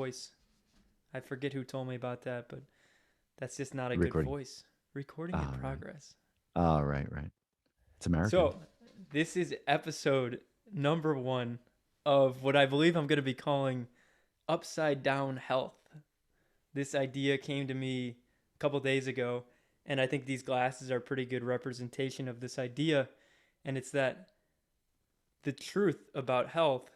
voice. I forget who told me about that, but that's just not a good Recording. voice. Recording in Ah, right. progress. Oh, right, right. It's American. So, this is episode number 1 of what I believe I'm going to be calling Upside Down Health. This idea came to me a couple days ago, and I think these glasses are a pretty good representation of this idea. And it's that the truth about health,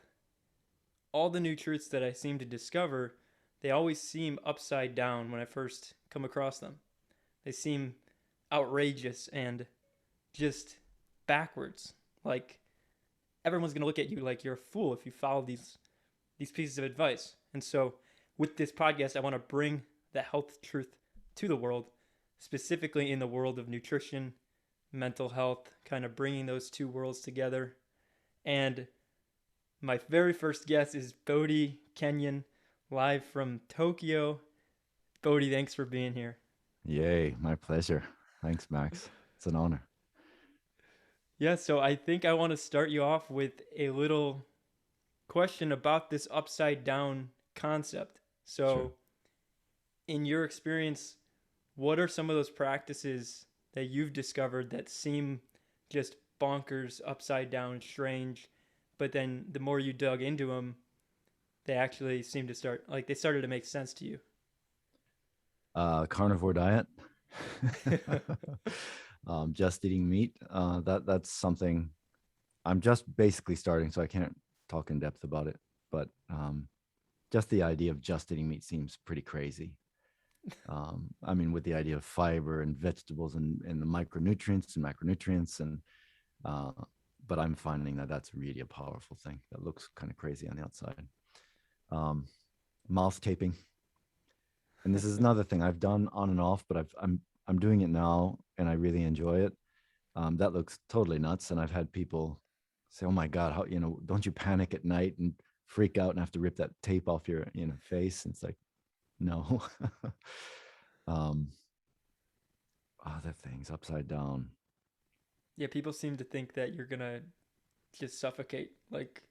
all the new truths that I seem to discover, they always seem upside down when I first come across them. They seem outrageous and just backwards. Like everyone's gonna look at you like you're a fool if you follow these pieces of advice. And so, with this podcast, I want to bring the health truth to the world, specifically in the world of nutrition, mental health, kind of bringing those two worlds together. And my very first guest is Bodhi Kenyon, live from Tokyo. Bodhi, thanks for being here. Yay, my pleasure. Thanks, Max. It's an honor. Yeah, so I think I want to start you off with a little question about this upside down concept. Sure. So, in your experience, what are some of those practices that you've discovered that seem just bonkers, upside down, strange, but then the more you dug into them, they actually seem to start like they started to make sense to you? Carnivore diet. Just eating meat. That's something I'm just basically starting, so I can't talk in depth about it. But just the idea of just eating meat seems pretty crazy. I mean, with the idea of fiber and vegetables and the micronutrients and macronutrients, and uh, but I'm finding that that's really a powerful thing that looks kind of crazy on the outside. Um, Mouth taping, and this is another thing I've done on and off, but I'm doing it now, and I really enjoy it. That looks totally nuts, and I've had people say, "Oh my God, how don't you panic at night and freak out and have to rip that tape off your face?" And it's like, no. um, Other things upside down. Yeah, people seem to think that you're gonna just suffocate. Like,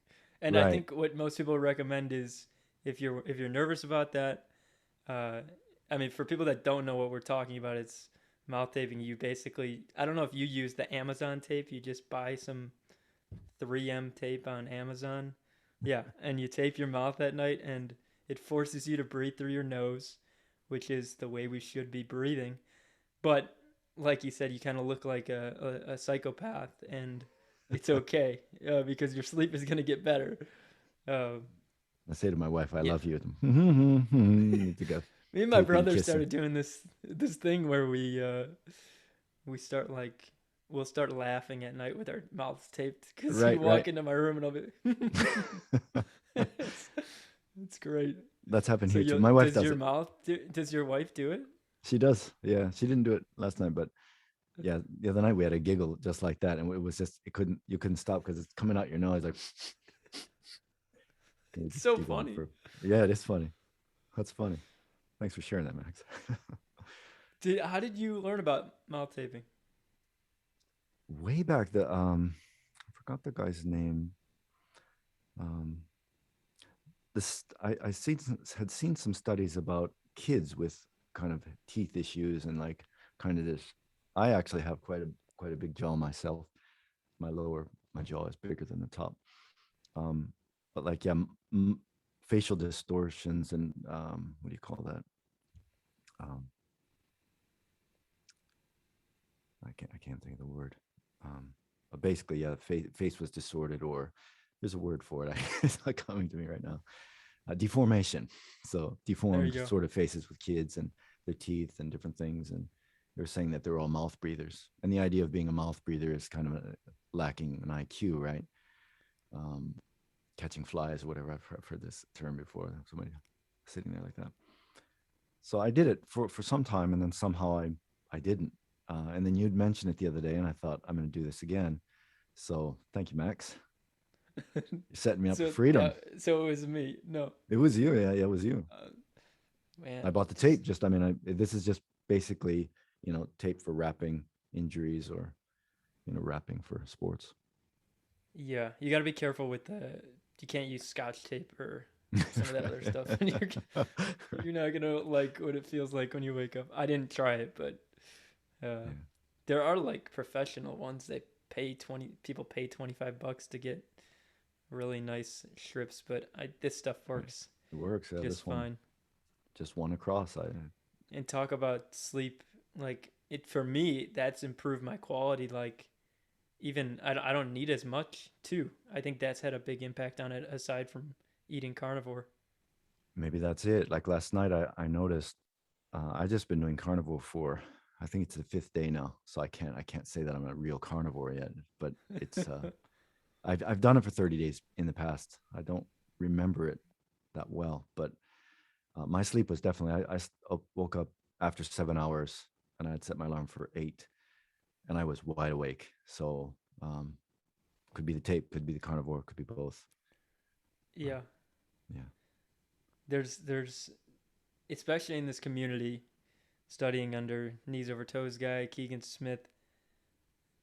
and I Right. think what most people recommend is if you're nervous about that, uh, I mean, for people that don't know what we're talking about, it's mouth taping. You basically, I don't know if you use the Amazon tape. You just buy some 3M tape on Amazon. Yeah, and you tape your mouth at night, and it forces you to breathe through your nose, which is the way we should be breathing. But like you said, you kind of look like a psychopath, and it's okay because your sleep is gonna get better. Uh, I say to my wife, "I yeah, love you." To go me and my tape and brother kiss her. started doing this thing where we start like we'll start laughing at night with our mouths taped because you Right, walk right. into my room and I'll be it's, it's great. That's happened So here too. you My wife does does your it. mouth does your wife do it? She does. Yeah, she didn't do it last night, but yeah, the other night we had a giggle just like that, and it was just you couldn't stop because it's coming out your nose like you're It's just so giggling funny. for. Yeah, it is funny. That's funny. Thanks for sharing that, Max. How did you learn about mouth taping? Way back, I forgot the guy's name. Um, this I seen had seen some studies about kids with kind of teeth issues and like kind of this. I actually have quite a big jaw myself. My jaw is bigger than the top. Um, but like yeah, facial distortions and what do you call that? Um, I can't think of the word. Um, but basically, yeah, face was distorted, or there's a word for it. It's not coming to me right now. Deformation. So There you deformed go. sort of faces with kids and their teeth and different things. And they're saying that they're all mouth breathers. And the idea of being a mouth breather is kind of lacking an IQ, right? Um, Catching flies or whatever. I've heard this term before. Somebody sitting there like that. So I did it for some time, and then somehow I didn't. And then you'd mentioned it the other day, and I thought I'm going to do this again. So thank you, Max. You're setting me up for So freedom. so it was me. No, It was you, yeah, it was you. uh, man, I bought the just tape. Just, I mean, this is just basically, tape for wrapping injuries or, wrapping for sports. yeah. You got to be careful with the. You can't use Scotch tape or some of that other stuff, and you're not gonna like what it feels like when you wake up. I didn't try it, but uh, Yeah. there are like professional ones. They pay 20 people pay $25 to get really nice strips, but this stuff Right. works It works. Yeah, just this one fine. just one across. I And talk about sleep, like it for me, that's improved my quality. Like even I don't need as much too. I think that's had a big impact on it aside from eating carnivore. maybe that's it. Like last night, I noticed I just been doing carnivore for I think it's the fifth day now, so I can't say that I'm a real carnivore yet. But it's I've done it for 30 days in the past. I don't remember it that well, but my sleep was definitely woke up after 7 hours and I'd set my alarm for 8 and I was wide awake. So could be the tape, could be the carnivore, could be both. But Yeah, yeah. there's especially in this community studying under KneesOverToesGuy, Keegan Smith,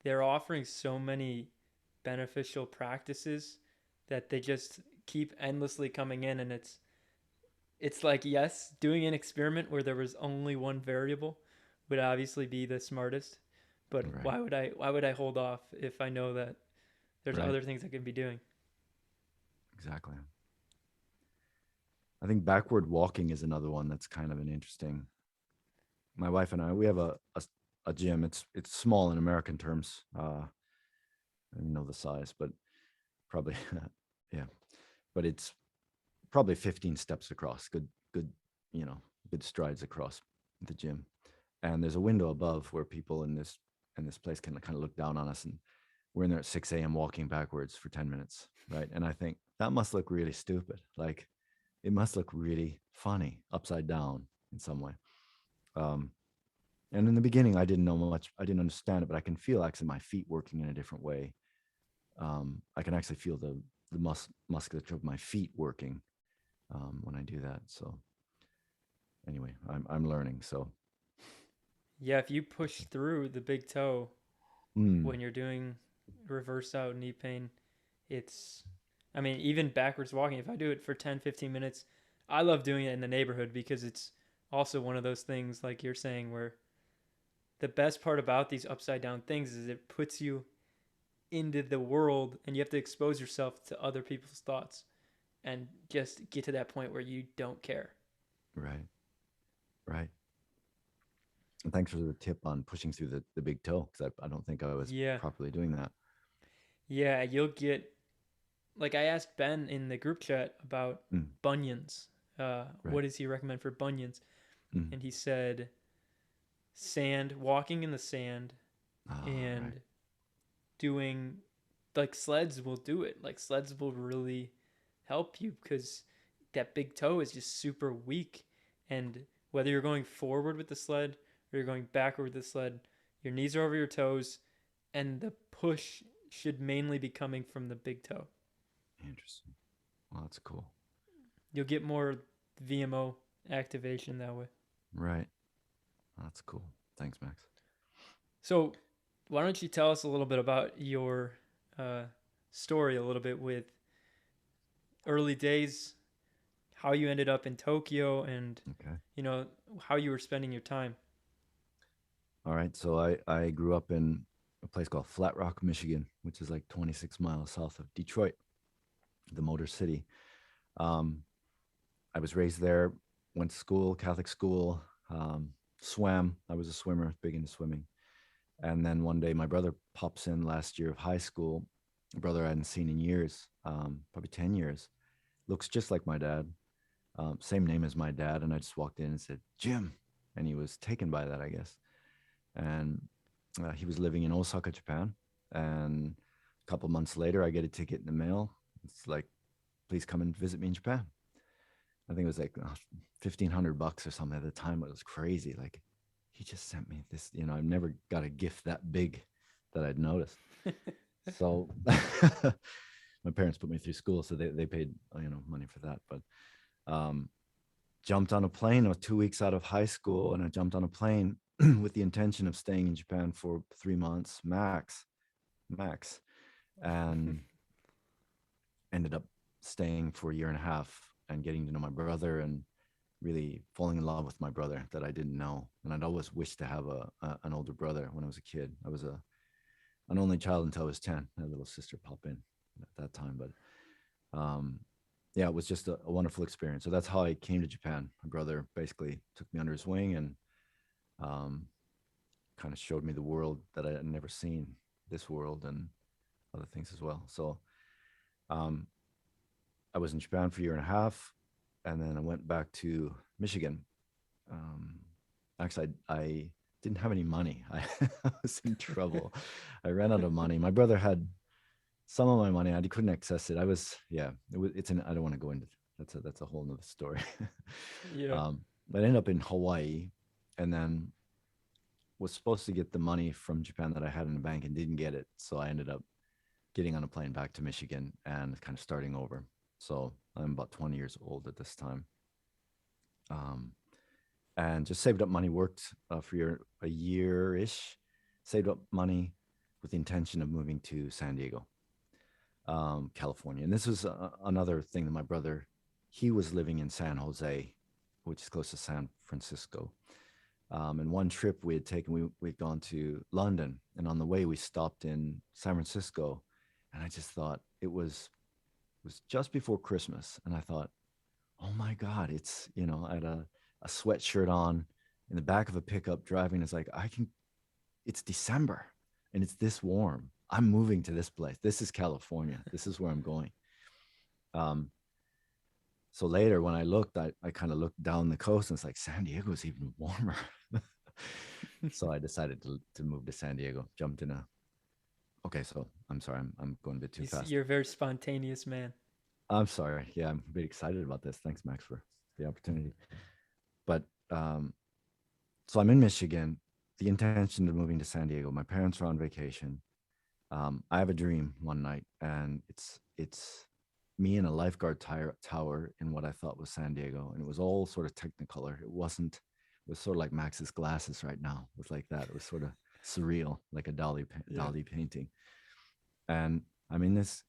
they're offering so many beneficial practices that they just keep endlessly coming in, and it's like, yes, doing an experiment where there was only one variable would obviously be the smartest, but Right. why would I hold off if I know that there's Right. other things I could be doing? Exactly. I think backward walking is another one that's kind of an interesting. My wife and I, we have a gym. It's small in American terms. I don't know the size, but probably yeah. But it's probably 15 steps across. Good, you know, good strides across the gym. And there's a window above where people in this place can kind of look down on us, and we're in there at 6 a.m. walking backwards for 10 minutes, right? And I think that must look really stupid. Like it must look really funny upside down in some way. Um, and in the beginning, I didn't know much. I didn't understand it, but I can feel actually my feet working in a different way. I can actually feel the musculature of my feet working when I do that. So anyway, I'm learning. So Yeah, if you push through the big toe mm, when you're doing reverse out knee pain, it's, I mean, even backwards walking, if I do it for 10, 15 minutes, I love doing it in the neighborhood because it's also one of those things, like you're saying, where the best part about these upside down things is it puts you into the world and you have to expose yourself to other people's thoughts and just get to that point where you don't care. right, right. And thanks for the tip on pushing through the big toe because I don't think I was Yeah. properly doing that. Yeah. You'll get, like, I asked Ben in the group chat about Mm, bunions. right. What does he recommend for bunions? Mm. And he said sand, walking in the sand, Ah, right. and doing, like, sleds will do it. Like, sleds will really help you because that big toe is just super weak. And whether you're going forward with the sled or you're going backward with the sled, your knees are over your toes, and the push should mainly be coming from the big toe. Interesting. Well, that's cool. You'll get more VMO activation that way. Right. That's cool. Thanks, Max. So, why don't you tell us a little bit about your uh, story a little bit with early days, how you ended up in Tokyo, and Okay. you know how you were spending your time. All right. So I grew up in a place called Flat Rock, Michigan, which is like 26 miles south of Detroit, the Motor City. Um, I was raised there, went to school, Catholic school, swam. I was a swimmer, big into swimming. And then one day my brother pops in last year of high school, a brother I hadn't seen in years, probably 10 years, looks just like my dad, same name as my dad. And I just walked in and said, Jim. And he was taken by that, I guess. And he was living in Osaka, Japan. And a couple months later, I get a ticket in the mail. It's like, please come and visit me in Japan. I think it was like $1,500 or something at the time. It was crazy. Like, he just sent me this. I've never got a gift that big that I'd noticed. So my parents put me through school, so they paid money for that. But jumped on a plane. I was 2 weeks out of high school, and I jumped on a plane with the intention of staying in Japan for 3 months max, and ended up staying for a year and a half. and getting to know my brother and really falling in love with my brother that I didn't know. And I'd always wished to have an older brother when I was a kid. I was an only child until I was 10. My little sister popped in at that time, but um, yeah, it was just a wonderful experience. So that's how I came to Japan. My brother basically took me under his wing and um, kind of showed me the world that I had never seen, this world and other things as well. So um, I was in Japan for a year and a half, and then I went back to Michigan. Um, actually, I didn't have any money. I was in trouble. I ran out of money. My brother had some of my money. I couldn't access it. I was, yeah, it's an, I don't want to go into, that's a whole nother story. Yeah. But I ended up in Hawaii and then was supposed to get the money from Japan that I had in the bank and didn't get it. So I ended up getting on a plane back to Michigan and kind of starting over. So I'm about 20 years old at this time. Um, and just saved up money, worked for a year ish, saved up money with the intention of moving to San Diego, California. And this was another thing that my brother, he was living in San Jose, which is close to San Francisco. And one trip we had taken, we'd gone to London, and on the way we stopped in San Francisco, and I just thought it was just before Christmas, and I thought, oh my God, it's I had a sweatshirt on in the back of a pickup driving. It's like it's December and it's this warm. I'm moving to this place. This is California. This is where I'm going. Um, so later when I looked, I kind of looked down the coast and it's like San Diego is even warmer. So I decided to move to San Diego, jumped in a, okay, so I'm sorry, I'm going a bit too fast. You're a very spontaneous man. I'm sorry. Yeah, I'm a bit excited about this. Thanks, Max, for the opportunity. But so I'm in Michigan. The intention of moving to San Diego. My parents were on vacation. I have a dream one night, and it's me in a lifeguard tower in what I thought was San Diego, and it was all sort of technicolor. It wasn't. It was sort of like Max's glasses right now. It was like that. It was sort of surreal, like a Yeah. Dali painting. And I'm in this.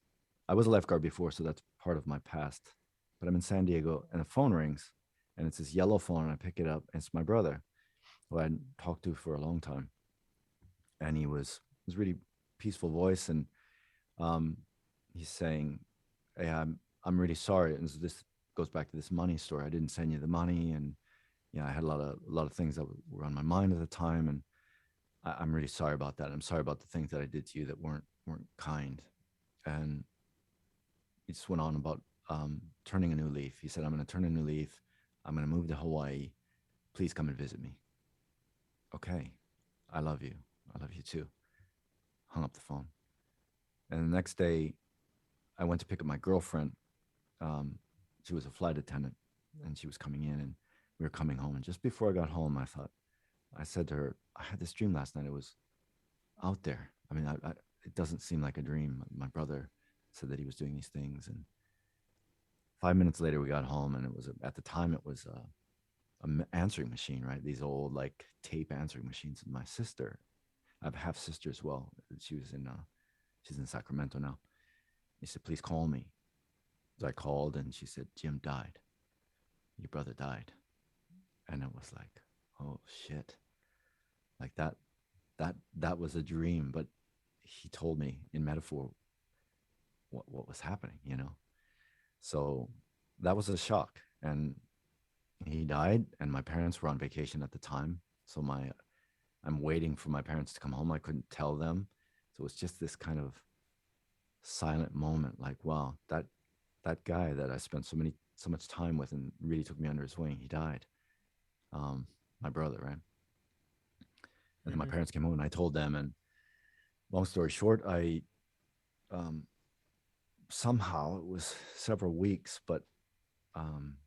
I was a lifeguard before, so that's part of my past. But I'm in San Diego, and the phone rings, and it's this yellow phone, and I pick it up, and it's my brother, who I hadn't talked to for a long time, and he was really peaceful voice, and um, he's saying, "Hey, I'm really sorry." And so this goes back to this money story. I didn't send you the money, and I had a lot of things that were on my mind at the time, and I'm really sorry about that. I'm sorry about the things that I did to you that weren't kind. And he just went on about turning a new leaf. He said, "I'm going to turn a new leaf. I'm going to move to Hawaii. Please come and visit me." Okay, I love you. I love you too. Hung up the phone. And the next day, I went to pick up my girlfriend. Um, she was a flight attendant, and she was coming in, and we were coming home. And just before I got home, I said to her, "I had this dream last night. It was out there. I mean, it doesn't seem like a dream." My brother said that he was doing these things, and 5 minutes later, we got home, and it was at the time it was answering machine, right? These old like tape answering machines. And my sister, I have a half sister as well. She's in Sacramento now. He said, "Please call me." So I called, and she said, "Jim died. Your brother died." And it was like, oh shit, like that was a dream, but he told me in metaphor what was happening. So that was a shock, and he died, and my parents were on vacation at the time. So I'm waiting for my parents to come home. I couldn't tell them. So it was just this kind of silent moment, like, wow, that guy that I spent so much time with and really took me under his wing, he died. My brother, right? And then my Hmm. parents came home, and I told them. And long story short, I um, somehow, it was several weeks, but um,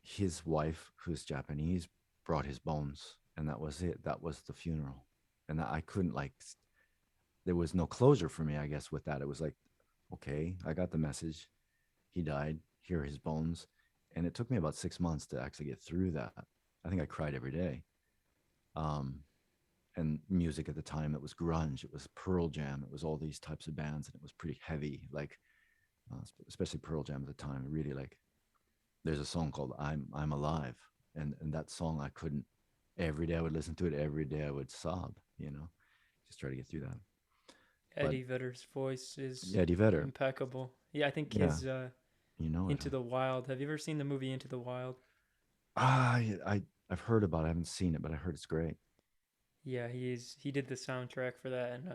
his wife, who's Japanese, brought his bones, and that was it. That was the funeral, and I couldn't like. There was no closure for me, I guess, with that. It was like, okay, I got the message. He died. Here are his bones, and it took me about 6 months to actually get through that. I think I cried every day. Um, and music at the time, it was grunge, it was Pearl Jam, it was all these types of bands, and it was pretty heavy, like especially Pearl Jam at the time, really like there's a song called I'm Alive, and that song I couldn't. Every day I would listen to it. Every day I would sob. Just try to get through that. But Eddie Vedder's voice is Eddie Vedder, impeccable. Yeah, I think yeah, his you know it. Into Huh? the Wild. Have you ever seen the movie Into the Wild? I've heard about it. I haven't seen it, but I heard it's great. Yeah, he did the soundtrack for that, and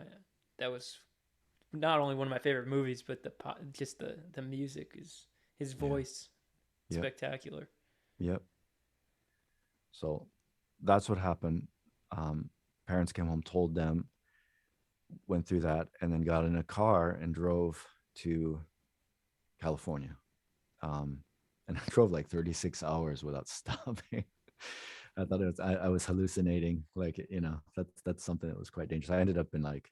that was not only one of my favorite movies, but just the music is his Yeah. voice Yep. spectacular. Yep. So that's what happened. Um, Parents came home, told them, went through that, and then got in a car and drove to California. Um, and I drove like 36 hours without stopping. I thought I was hallucinating. Like, that's something that was quite dangerous. I ended up in like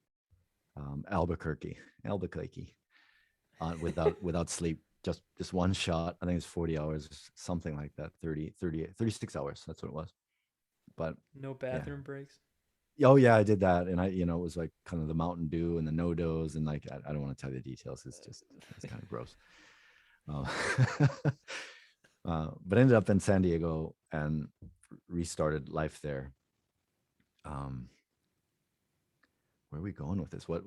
Albuquerque, without sleep. Just one shot. I think it's 40 hours, something like that. 36 hours. That's what it was. But No yeah. bathroom breaks. Oh yeah, I did that, and it was like kind of the Mountain Dew and the no dose, and like I don't want to tell you the details. It's kind of gross. Uh, but ended up in San Diego and restarted life there. Um, where are we going with this? What?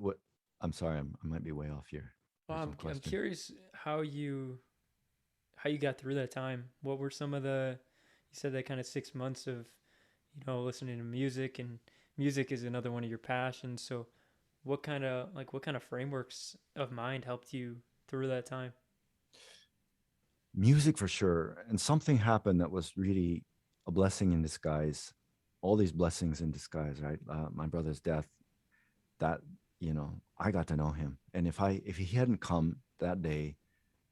I'm sorry, I might be way off your Well, original I'm question. curious how you got through that time. What were some of the you said that kind of 6 months of listening to music, and music is another one of your passions. So what kind of frameworks of mind helped you through that time? Music for sure, and something happened that was really a blessing in disguise. All these blessings in disguise, right? My brother's death, that I got to know him, and if he hadn't come that day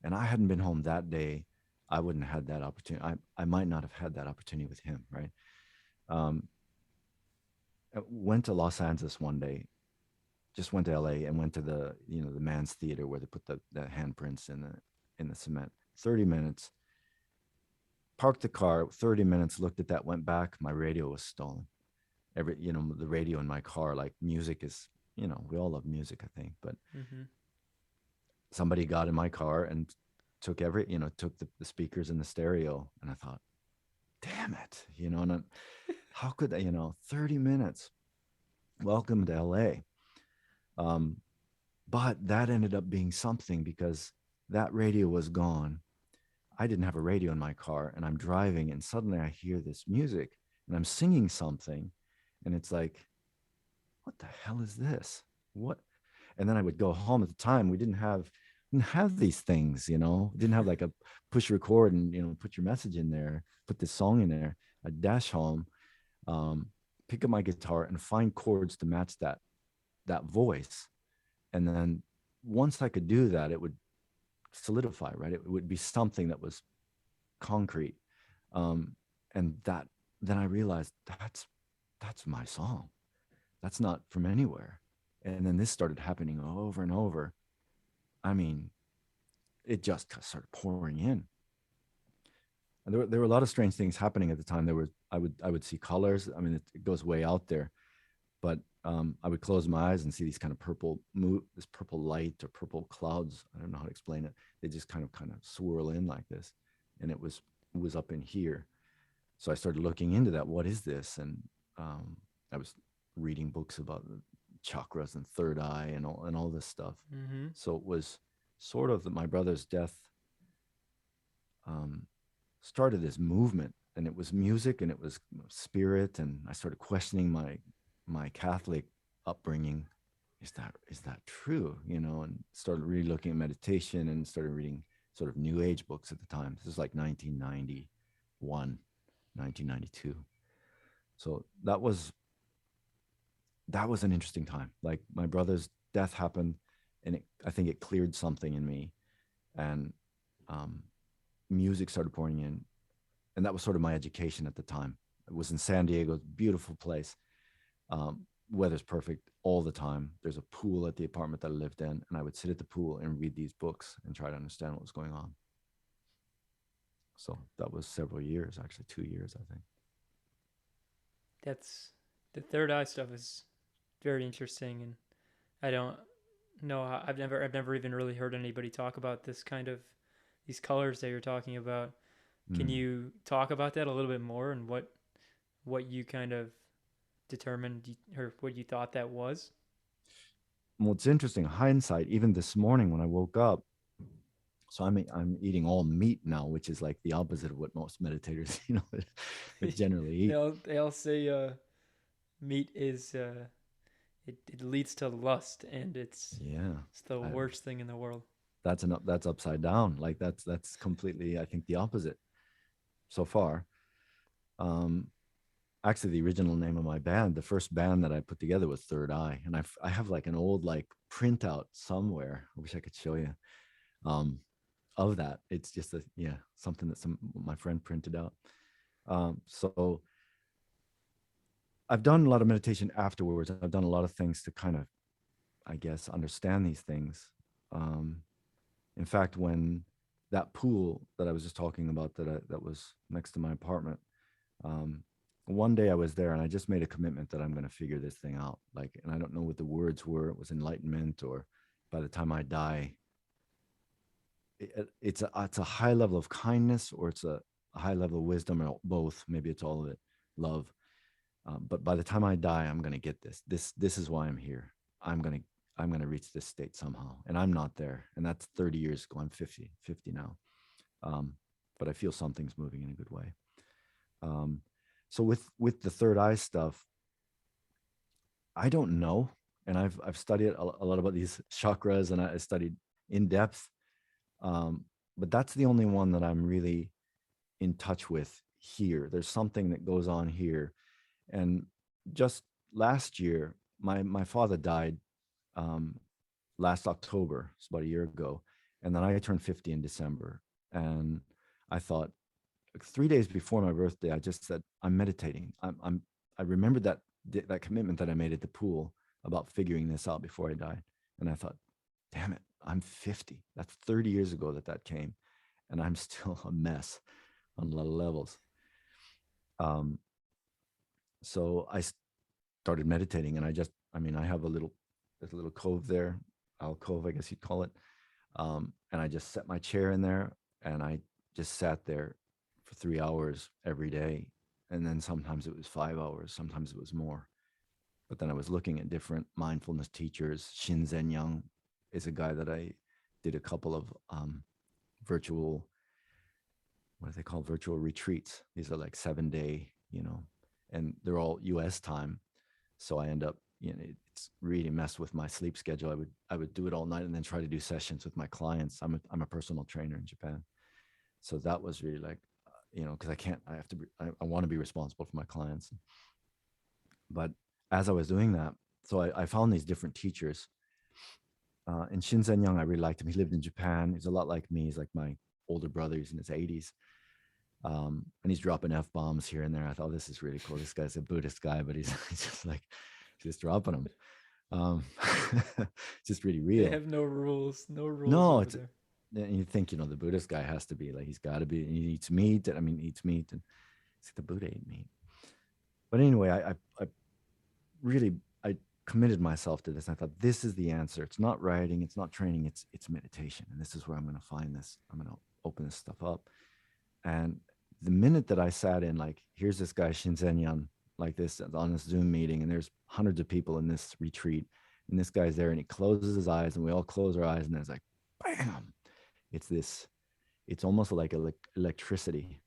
and I hadn't been home that day, I wouldn't have had that opportunity. I might not have had that opportunity with him, right? um I went to Los Angeles one day, just went to LA and went to the Man's Theater where they put the handprints in the cement. 30 minutes, parked the car, 30 minutes, looked at that, went back, my radio was stolen. The radio in my car, like music is, we all love music, I think, but Mm-hmm. somebody got in my car and took the speakers and the stereo, and I thought, damn it, and how could they, 30 minutes, welcome to LA. um but that ended up being something because that radio was gone. I didn't have a radio in my car, and I'm driving, and suddenly I hear this music, and I'm singing something, and it's like, what the hell is this? What? And then I would go home. At the time, we didn't have these things, didn't have like a push record and put your message in there, put this song in there. I'd dash home, um, pick up my guitar and find chords to match that voice. And then once I could do that, it would solidify, right? It would be something that was concrete. Um, and then I realized that's my song. That's not from anywhere. And then this started happening over and over. I mean, it just started pouring in. And there were a lot of strange things happening at the time. I would see colors. I mean, it goes way out there, but I would close my eyes and see these kind of this purple light or purple clouds. I don't know how to explain it. They just kind of swirl in like this, and it was up in here. So I started looking into that. What is this? And I was reading books about the chakras and third eye and all this stuff. Mm-hmm. So it was sort of my brother's death um, started this movement, and it was music and it was spirit, and I started questioning my Catholic upbringing. Is that true? And started really looking at meditation and started reading sort of new age books at the time. This is like 1991, 1992. So that was an interesting time. Like my brother's death happened, and I think it cleared something in me, and um, music started pouring in, and that was sort of my education at the time. It was in San Diego, beautiful place. Weather's perfect all the time. There's a pool at the apartment that I lived in, and I would sit at the pool and read these books and try to understand what was going on. So that was several years, actually 2 years, I think. That's the third eye stuff is very interesting, and I don't know. I've never even really heard anybody talk about this kind of these colors that you're talking about. Can Mm. you talk about that a little bit more and what you kind of determined or what you thought that was? Well, it's interesting. Hindsight, even this morning when I woke up, so I'm eating all meat now, which is like the opposite of what most meditators, would generally eat. They'll say meat is it leads to lust, and Yeah, it's the I, worst thing in the world. that's upside down. Like that's completely, I think, the opposite so far. Um, Actually, the original name of my band, the first band that I put together was Third Eye, and I have like an old like printout somewhere. I wish I could show you. Um, of that, it's just something that my friend printed out. So I've done a lot of meditation afterwards. I've done a lot of things to kind of, I guess, understand these things. Um, in fact, when that pool that I was just talking about that was next to my apartment, um, one day I was there and I just made a commitment that I'm going to figure this thing out. Like, and I don't know what the words were. It was enlightenment, or by the time I die, it's a high level of kindness, or it's a high level of wisdom, or both. Maybe it's all of it, love. But by the time I die, I'm going to get this. This is why I'm here. I'm going to reach this state somehow, and I'm not there. And that's 30 years ago. I'm 50 now. But I feel something's moving in a good way. So with the third eye stuff, I don't know, and I've studied a lot about these chakras, and I studied in depth. But that's the only one that I'm really in touch with here. There's something that goes on here. And just last year, my father died um, last October. It's about a year ago, and then I turned 50 in December. And I thought, like, 3 days before my birthday, I just said, I'm meditating. I remembered that commitment that I made at the pool about figuring this out before I died. And I thought, damn it, I'm 50. That's 30 years ago that came, and I'm still a mess on a lot of levels. Um, so I started meditating, and I have there's a little cove there, alcove, I guess you'd call it. And I just set my chair in there, and I just sat there for 3 hours every day. And then sometimes it was 5 hours, sometimes it was more. But then I was looking at different mindfulness teachers. Shinzen Young is a guy that I did a couple of virtual, what do they call, virtual retreats. These are like 7 day, and they're all US time. So I end up, it's really messed with my sleep schedule. I would do it all night and then try to do sessions with my clients. I'm a personal trainer in Japan. So that was really like, because I have to be, I want to be responsible for my clients. But as I was doing that, so I found these different teachers. And Shinzen Young, I really liked him. He lived in Japan. He's a lot like me. He's like my older brother. He's in his 80s. And he's dropping F-bombs here and there. I thought, this is really cool. This guy's a Buddhist guy, but he's just like, he's just dropping them. It's just really They real. have no rules No, over it's, there. and you think, the Buddhist guy has to be like, he's got to be, he eats meat. Eats meat. And it's like, the Buddha ate meat. But anyway, I really, I committed myself to this. I thought, this is the answer. It's not writing, it's not training, it's meditation. And this is where I'm going to find this. I'm going to open this stuff up. And the minute that I sat in, like, here's this guy, Shinzen Yan, like this on this Zoom meeting, and there's hundreds of people in this retreat, and this guy's there, and he closes his eyes, and we all close our eyes, and there's like, bam. It's almost like electricity.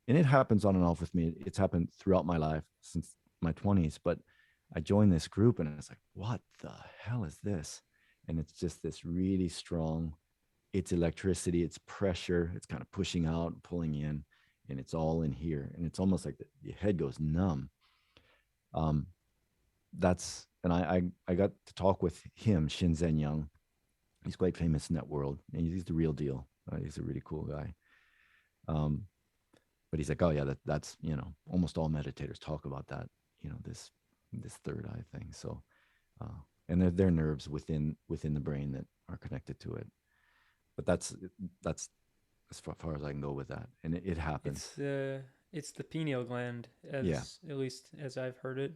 And it happens on and off with me. It's happened throughout my life since my 20s, but I joined this group, and it's like, what the hell is this? And it's just this really strong, it's electricity, it's pressure, it's kind of pushing out, pulling in, and it's all in here. And it's almost like the head goes numb. Um, and I got to talk with him, Shinzen Young. He's quite famous in that world, and he's the real deal. He's a really cool guy. But he's like, oh yeah, that's almost all meditators talk about that, this third eye thing. So, and they're nerves within the brain that are connected to it. But that's as far as I can go with that, and it happens. It's the pineal gland, Yeah, as at least as I've heard it.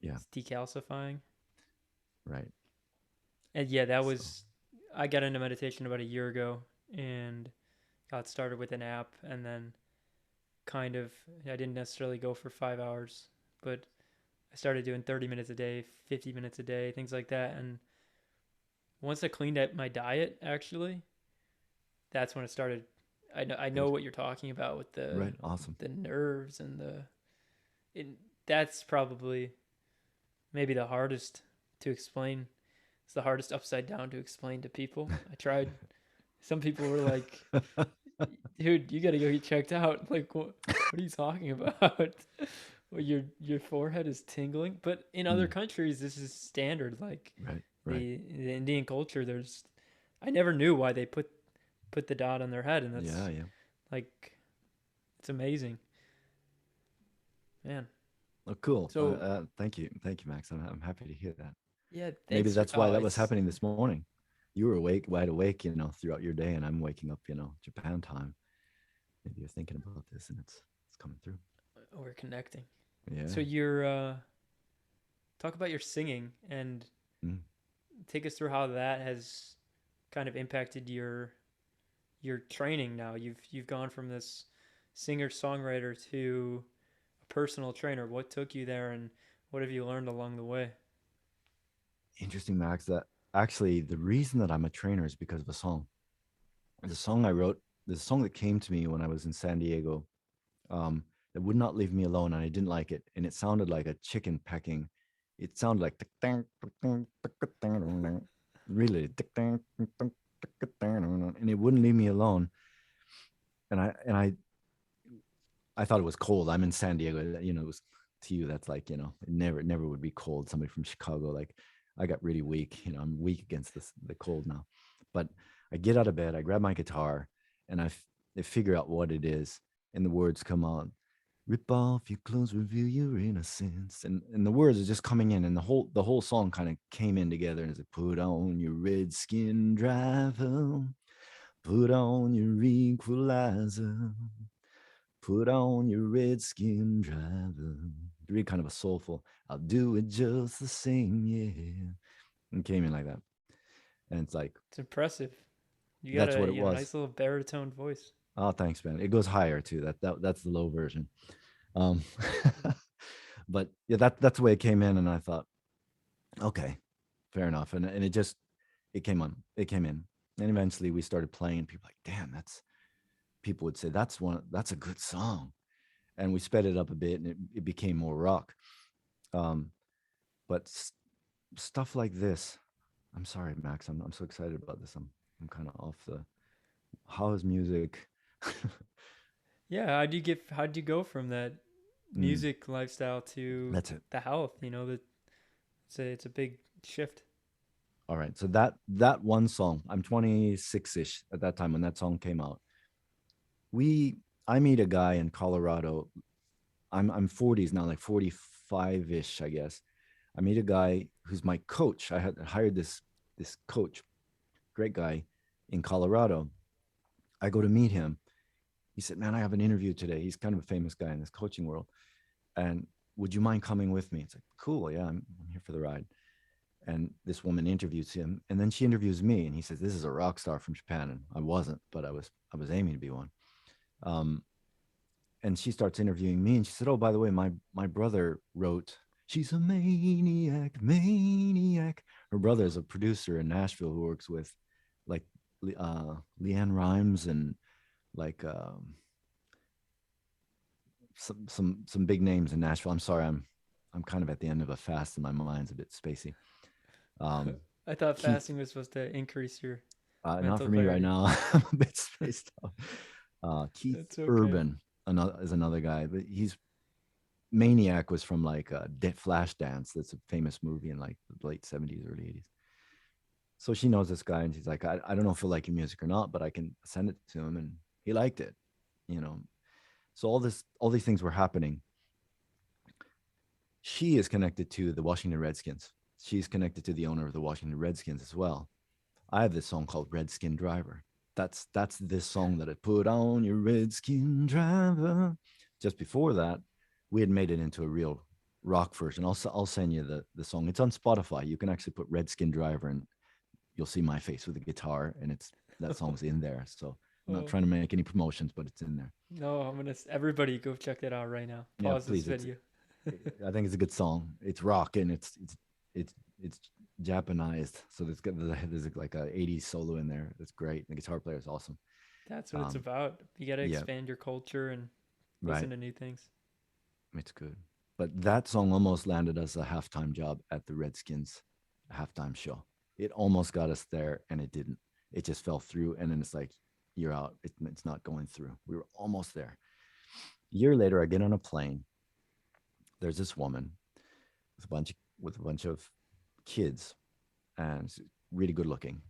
yeah, It's decalcifying. right. And yeah, that So, was I got into meditation about a year ago and got started with an app, and then kind of, I didn't necessarily go for 5 hours, but I started doing 30 minutes a day, 50 minutes a day, things like that. And once I cleaned up my diet, actually, that's when it started. I know Good. what you're talking about with Right. Awesome. the nerves and it, that's probably maybe the hardest to explain. It's the hardest upside down to explain to people. I tried. Some people were like, "Dude, you got to go get checked out." Like, what are you talking about? Well, your forehead is tingling. But in other Mm, countries, this is standard. Like right. Right. the Indian culture, there's I never knew why they put the dot on their head, and Yeah. that's Yeah. like it's amazing, man. Oh, cool. So Thank you, Max. I'm happy to hear that. yeah, Maybe thanks for that's why that was it's happening this morning. You were awake, wide awake, throughout your day, and I'm waking up, Japan time. Maybe you're thinking about this, and it's coming through. we're connecting. Yeah. So you're talk about your singing and Mm. take us through how that has kind of impacted your training now. You've gone from this singer songwriter to a personal trainer. What took you there, and what have you learned along the way? Interesting, Max. That actually the reason that I'm a trainer is because of a song. The song I wrote, the song that came to me when I was in San Diego, that would not leave me alone, and I didn't like it, and it sounded like a chicken pecking. It sounded like really, and it wouldn't leave me alone. And I thought it was cold. I'm in San Diego. It was to you. That's like it never would be cold. Somebody from Chicago, like I got really weak. I'm weak against the cold now. But I get out of bed. I grab my guitar, and I figure out what it is, and the words come out. Rip off your clothes, reveal your innocence, and the words are just coming in, and the whole song kind of came in together. And it's like, put on your red skin driver, put on your equalizer. Put on your redskin driver. Really kind of a soulful. I'll do it just the same, yeah. And came in like that, and it's like It's impressive. You got that's a what it was. nice little baritone voice. Oh, thanks, man. It goes higher too. That's the low version. Um, but yeah, that's the way it came in, and I thought, okay, fair enough, and it came on, it came in, and eventually we started playing, and people like, damn, people would say that's a good song, and we sped it up a bit, and it became more rock. Um, but stuff like this, I'm sorry, Max. I'm so excited about this. I'm kind of off the. How is music? Yeah, how'd you go from that Mm, music lifestyle to that's it. the health? That it's a big shift. All right. So that one song, I'm 26-ish at that time when that song came out. We I meet a guy in Colorado. I'm 40s now, like 45-ish, I guess. I meet a guy who's my coach. I had hired this coach, great guy in Colorado. I go to meet him. He said, "Man, I have an interview today." He's kind of a famous guy in this coaching world. And would you mind coming with me? It's like, cool. Yeah, I'm here for the ride. And this woman interviews him, and then she interviews me, and he says, "This is a rock star from Japan." And I wasn't, but I was aiming to be one. Um, and she starts interviewing me, and she said, "Oh, by the way, my brother wrote. She's a maniac, maniac." Her brother is a producer in Nashville who works with, like, Leanne Rhymes and like some big names in Nashville. I'm sorry, I'm kind of at the end of a fast, and my mind's a bit spacey. Um, I thought Keith, fasting was supposed to increase your not mental for me right clarity. now. I'm a bit spaced out. Keith That's okay. Urban is another guy, but he's Maniac was from like Flash Dance. That's a famous movie in like the late 70s, early 80s. So she knows this guy, and she's like, I don't know if he'll like your music or not, but I can send it to him, and he liked it, you know. So all these things were happening. She is connected to the Washington Redskins. She's connected to the owner of the Washington Redskins as well. I have this song called Redskin Driver. That's this song that I put on your Redskin Driver. Just before that, we had made it into a real rock version. I'll send you the song. It's on Spotify. You can actually put Redskin Driver, and you'll see my face with the guitar, and it's that song's in there. So I'm not Oh, trying to make any promotions, but it's in there. no, everybody go check that out right now. Yeah, Pause this please. video. I think it's a good song. It's rock and it's Japanized. So there's like a 80s solo in there. That's great. The guitar player is awesome. That's what it's Um, about. You got to yeah, expand your culture and right. listen to new things. It's good. But that song almost landed us a halftime job at the Redskins halftime show. It almost got us there and it didn't. It just fell through. And then it's like, you're out. It's not going through. We were almost there. A year later, I get on a plane. There's this woman with a bunch of kids and really good looking.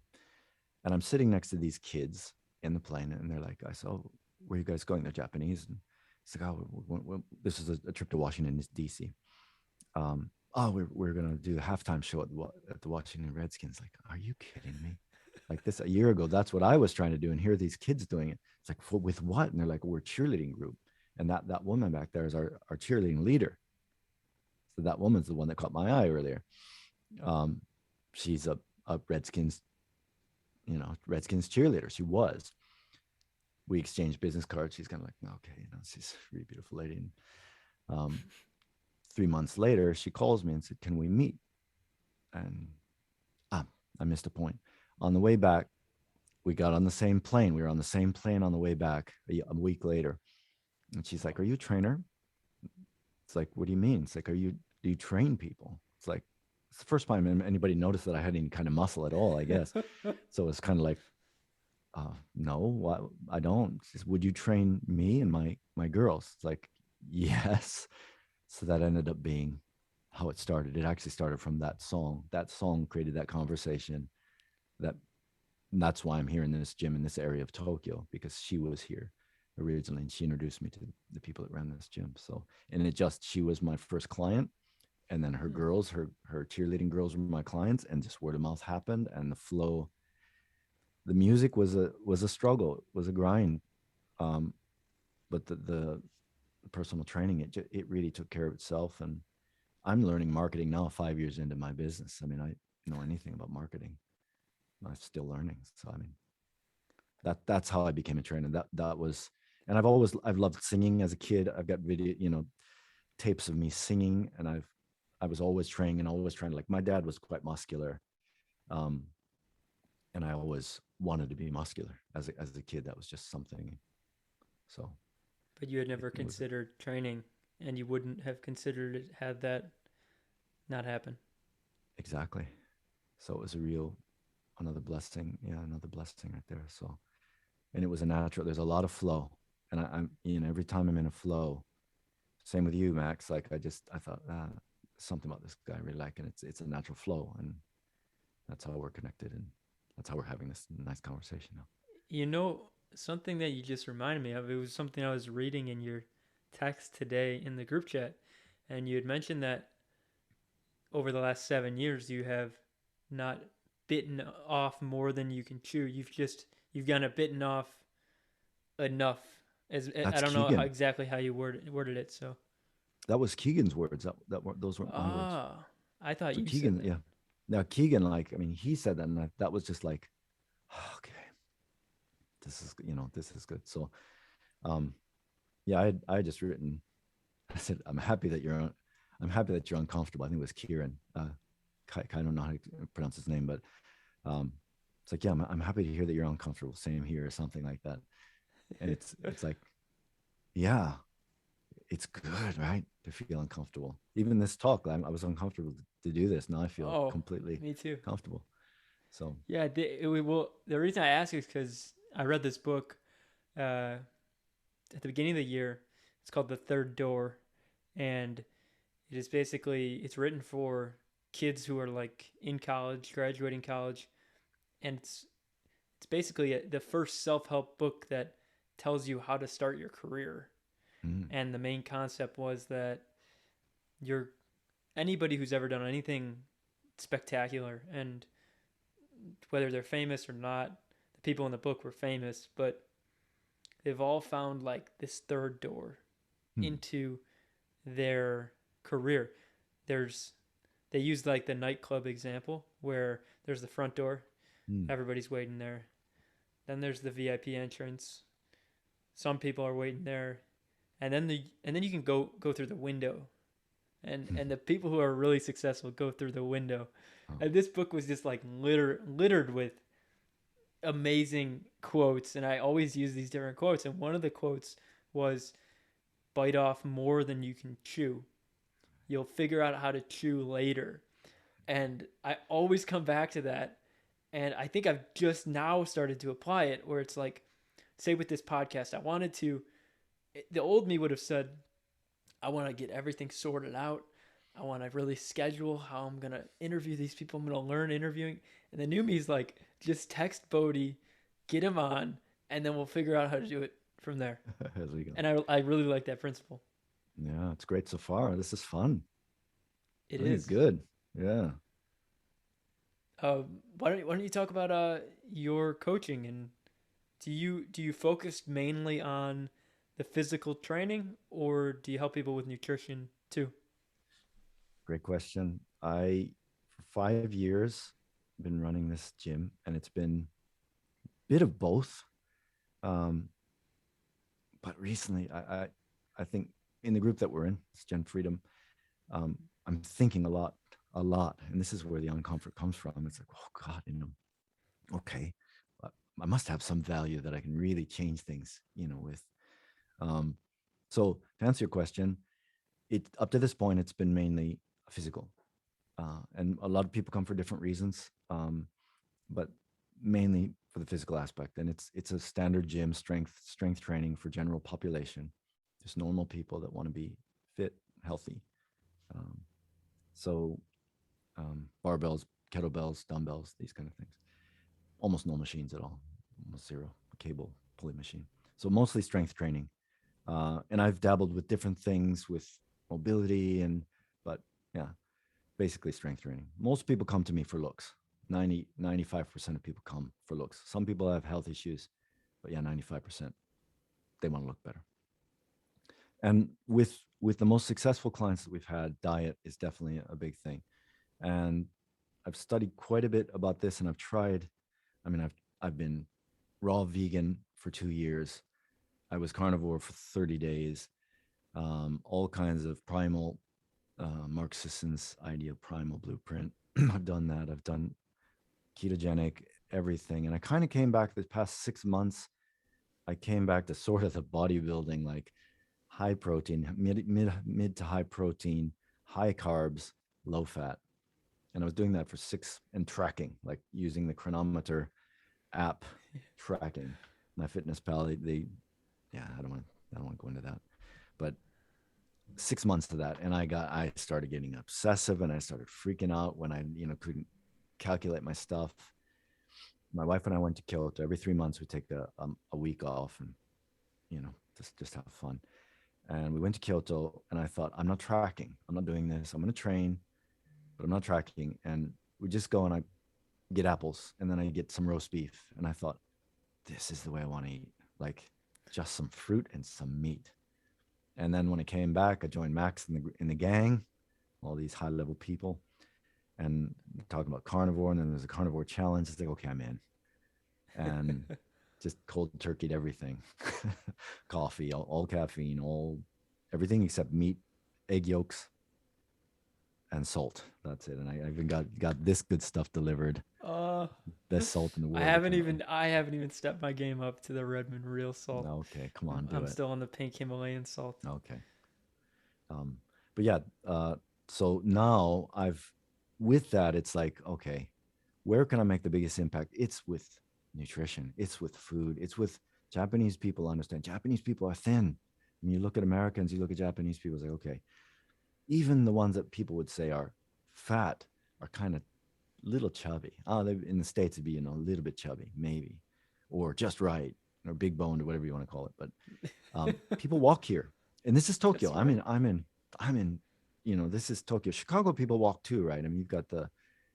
And I'm sitting next to these kids in the plane and they're like, I saw, where are you guys going? They're Japanese. And it's like, oh, this is a trip to Washington, D.C. Oh, we're going to do the halftime show at the Washington Redskins. Like, are you kidding me? Like this a year ago, that's what I was trying to do. And here are these kids doing it. It's like, with what? And they're like, we're a cheerleading group. And that woman back there is our cheerleading leader. So that woman's the one that caught my eye earlier. She's a Redskins, Redskins cheerleader. She was. We exchanged business cards. She's kind of like, okay, she's a really beautiful lady. And 3 months later, she calls me and said, can we meet? And I missed a point. On the way back, we got on the same plane. We were on the same plane on the way back a week later. And she's like, are you a trainer? It's like, what do you mean? It's like, do you train people? It's like, it's the first time anybody noticed that I had any kind of muscle at all, I guess. So it's kind of like, no, I don't. Just, would you train me and my girls? It's like, yes. So that ended up being how it started. It actually started from that song. That song created that conversation. That's why I'm here in this gym in this area of Tokyo, because she was here originally and she introduced me to the people that ran this gym. So, and she was my first client. And then her girls, her cheerleading girls were my clients, and just word of mouth happened. And the flow, the music was a struggle, was a grind. But the personal training, it really took care of itself. And I'm learning marketing now, 5 years into my business. I mean, I know anything about marketing. I'm still learning. So I mean, that's how I became a trainer. That was, and I've loved singing as a kid. I've got video, tapes of me singing, and I was always training and always trying to, like, my dad was quite muscular. And I always wanted to be muscular as a kid. That was just something. So. But you had never considered training, and you wouldn't have considered it had that not happen. Exactly. So it was another blessing. Yeah, another blessing right there. So, and it was a natural. There's a lot of flow, and I'm every time I'm in a flow. Same with you, Max. Like I thought something about this guy I really like, and it's a natural flow, and that's how we're connected, and that's how we're having this nice conversation now. Something that you just reminded me of, it was something I was reading in your text today in the group chat, and you had mentioned that over the last 7 years you have not bitten off more than you can chew. You've kind of bitten off enough. I That's don't know Keegan. exactly how you worded it. So that was Keegan's words. Those weren't my words. I thought So you Keegan, said that. yeah. Now Keegan, like, I mean, he said that, and that was just like, okay, this is good. So, yeah, I just written. I said, I'm happy that you're uncomfortable. I think it was Kieran. I don't know how to pronounce his name, but it's like, yeah, I'm happy to hear that you're uncomfortable. Same here, or something like that. And it's like, yeah, it's good, right? To feel uncomfortable. Even this talk, I was uncomfortable to do this. Now I feel Oh, completely me too. comfortable. So Yeah, the reason I ask is because I read this book at the beginning of the year. It's called The Third Door, and it is basically, it's written for kids who are like in college, graduating college, and it's basically the first self-help book that tells you how to start your career. And the main concept was that you're anybody who's ever done anything spectacular, and whether they're famous or not, the people in the book were famous, but they've all found like this third door into their career. They use like the nightclub example where there's the front door, everybody's waiting there. Then there's the VIP entrance. Some people are waiting there, and then you can go through the window, and the people who are really successful go through the window. Oh, And this book was just like littered with amazing quotes, and I always use these different quotes. And one of the quotes was, "Bite off more than you can chew. You'll figure out how to chew later." And I always come back to that. And I think I've just now started to apply it, where it's like, say with this podcast, I wanted to, the old me would have said, I want to get everything sorted out. I want to really schedule how I'm going to interview these people. I'm going to learn interviewing. And the new me's like, just text Bodhi, get him on, and then we'll figure out how to do it from there. as we go. And I really like that principle. Yeah, it's great so far. This is fun. It Really is. good. Yeah. Why don't you talk about your coaching, and do you focus mainly on the physical training, or do you help people with nutrition too? Great question. For 5 years, been running this gym, and it's been a bit of both. Um, but recently, I think in the group that we're in, it's Gen Freedom, I'm thinking a lot. And this is where the uncomfort comes from. It's like, oh God, okay, I must have some value that I can really change things, with. Um, so to answer your question, up to this point, it's been mainly physical. And a lot of people come for different reasons, but mainly for the physical aspect. And it's a standard gym, strength training for general population, just normal people that want to be fit, healthy. Um, so barbells, kettlebells, dumbbells, these kind of things. Almost no machines at all, almost zero. A cable pulley machine. So mostly strength training. And I've dabbled with different things with mobility but yeah, basically strength training. Most people come to me for looks. 95% of people come for looks. Some people have health issues, but yeah, 95%, they want to look better. And with the most successful clients that we've had, diet is definitely a big thing. And I've studied quite a bit about this, and I've been raw vegan for 2 years. I was carnivore for 30 days. All kinds of primal Mark Sisson's idea primal blueprint. I've done that. I've done ketogenic, everything. And I kind of came back this past 6 months. I came back to sort of the bodybuilding, like high protein, mid to high protein, high carbs, low fat. And I was doing that for and tracking, like using the chronometer app tracking my fitness pal. Yeah, I don't want to go into that, but 6 months to that. And I started getting obsessive, and I started freaking out when I, couldn't calculate my stuff. My wife and I went to Kyoto. Every 3 months we take a week off and, just have fun. And we went to Kyoto, and I thought, I'm not tracking. I'm not doing this. I'm going to train, but I'm not tracking. And we just go and I get apples, and then I get some roast beef. And I thought, this is the way I want to eat, like just some fruit and some meat. And then when I came back, I joined Max in the gang, all these high level people, and talking about carnivore. And then there's a carnivore challenge. It's like, okay, I'm in. And just cold turkeyed everything, coffee, all caffeine, everything except meat, egg yolks, and salt. That's it. And I even got this good stuff delivered. Uh, Best salt in the I world. haven't even stepped my game up to the Redmond real salt. Okay, come on, do I'm it. still on the pink Himalayan salt. Okay. But yeah, so now with that, it's like, okay, where can I make the biggest impact? It's with nutrition. It's with food. It's with Japanese people. Understand, Japanese people are thin. When you look at Americans, you look at Japanese people, it's like, okay, even the ones that people would say are fat are kind of little chubby. In the States, it'd be, a little bit chubby, maybe, or just right, or big boned, or whatever you want to call it. But people walk here, and this is Tokyo. Right. I'm in, this is Tokyo. Chicago people walk too, right? I mean, you've got the,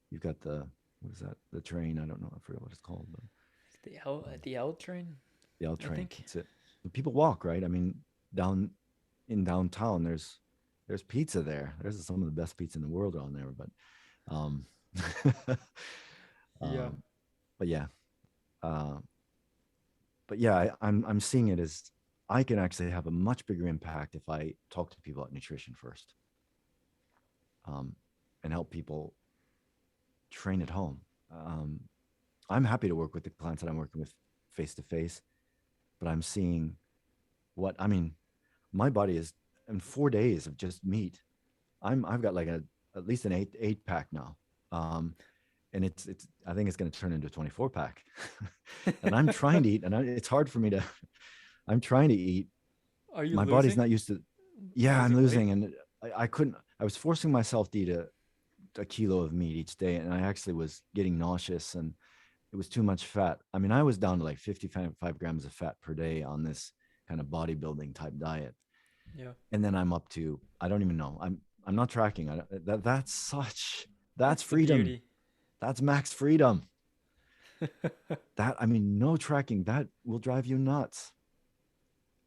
what is that? The train? I don't know. I forget what it's called. But, The L train. the L I train. think. That's it. But people walk, right? I mean, downtown, there's pizza there. There's some of the best pizza in the world on there. But, Yeah. but yeah. but yeah, I'm seeing it as I can actually have a much bigger impact if I talk to people about nutrition first, um, and help people train at home. Um, I'm happy to work with the clients that I'm working with face to face, but I'm seeing what I mean. My body is in 4 days of just meat. I've got like a at least an eight pack now, um, and it's I think it's going to turn into a 24 pack, and I'm trying to eat, and it's hard for me to. I'm trying to eat. Are you My body's losing? not used to. Yeah, I'm Losing weight? losing, and I couldn't. I was forcing myself to eat a kilo of meat each day, and I actually was getting nauseous, and it was too much fat. I mean, I was down to like 55 grams of fat per day on this kind of bodybuilding type diet, Yeah. and then I'm up to I don't even know. I'm not tracking. That's That's the freedom. beauty. That's max freedom. That I mean, no tracking. That will drive you nuts.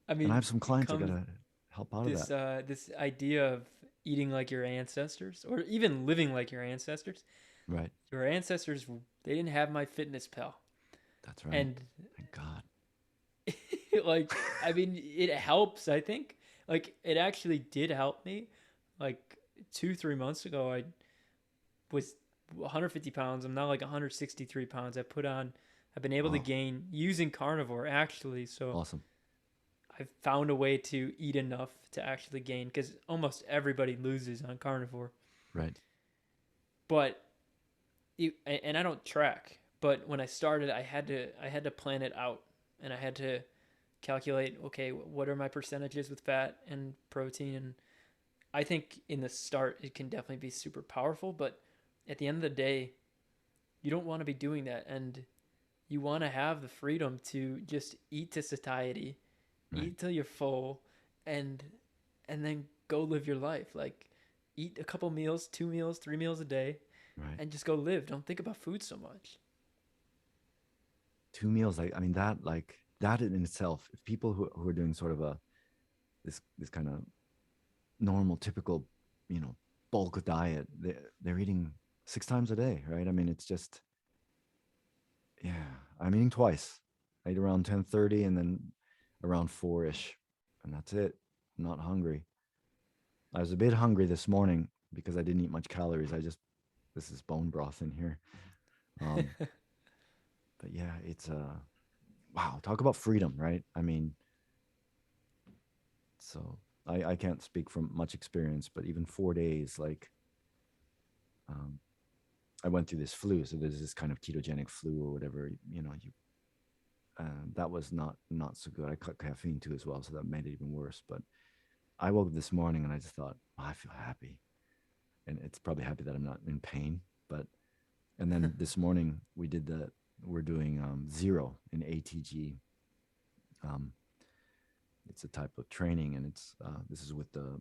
I And I mean, have some it clients I comes gotta help out of this that. this idea of eating like your ancestors or even living like your ancestors. Right. Your ancestors, they didn't have my fitness pal. That's right. And Thank God. like I mean it helps, I think. Like it actually did help me. Like 2 3 months ago I was 150 pounds. I'm now like 163 pounds. I've been able to Wow. gain using carnivore actually. So Awesome. I've found a way to eat enough to actually gain because almost everybody loses on carnivore. Right. But and I don't track. But when I started, I had to plan it out, and I had to calculate. Okay, what are my percentages with fat and protein? And I think in the start it can definitely be super powerful. But at the end of the day, you don't want to be doing that, and you want to have the freedom to just eat to satiety, Right. eat till you're full, and then go live your life. Like eat a couple meals, 2 meals, 3 meals a day, Right. and just go live. Don't think about food so much. 2 meals. I mean that like that in itself. If people who are doing sort of a this kind of normal, typical, you know, bulk diet, they're eating 6 times a day, right? I mean, it's just yeah. I'm eating twice. I eat around 10:30 and then around 4ish, and that's it. I'm not hungry. I was a bit hungry this morning because I didn't eat much calories. I just this is bone broth in here. Um, but yeah, it's wow. Talk about freedom, right? I mean, so I can't speak from much experience, but even 4 days, like um, I went through this flu. So there's this kind of ketogenic flu or whatever, you know, you that was not so good. I cut caffeine too as well, so that made it even worse. But I woke up this morning and I just thought, oh, I feel happy, and it's probably happy that I'm not in pain. But and then this morning we're doing zero in ATG. Um, it's a type of training, and it's this is with the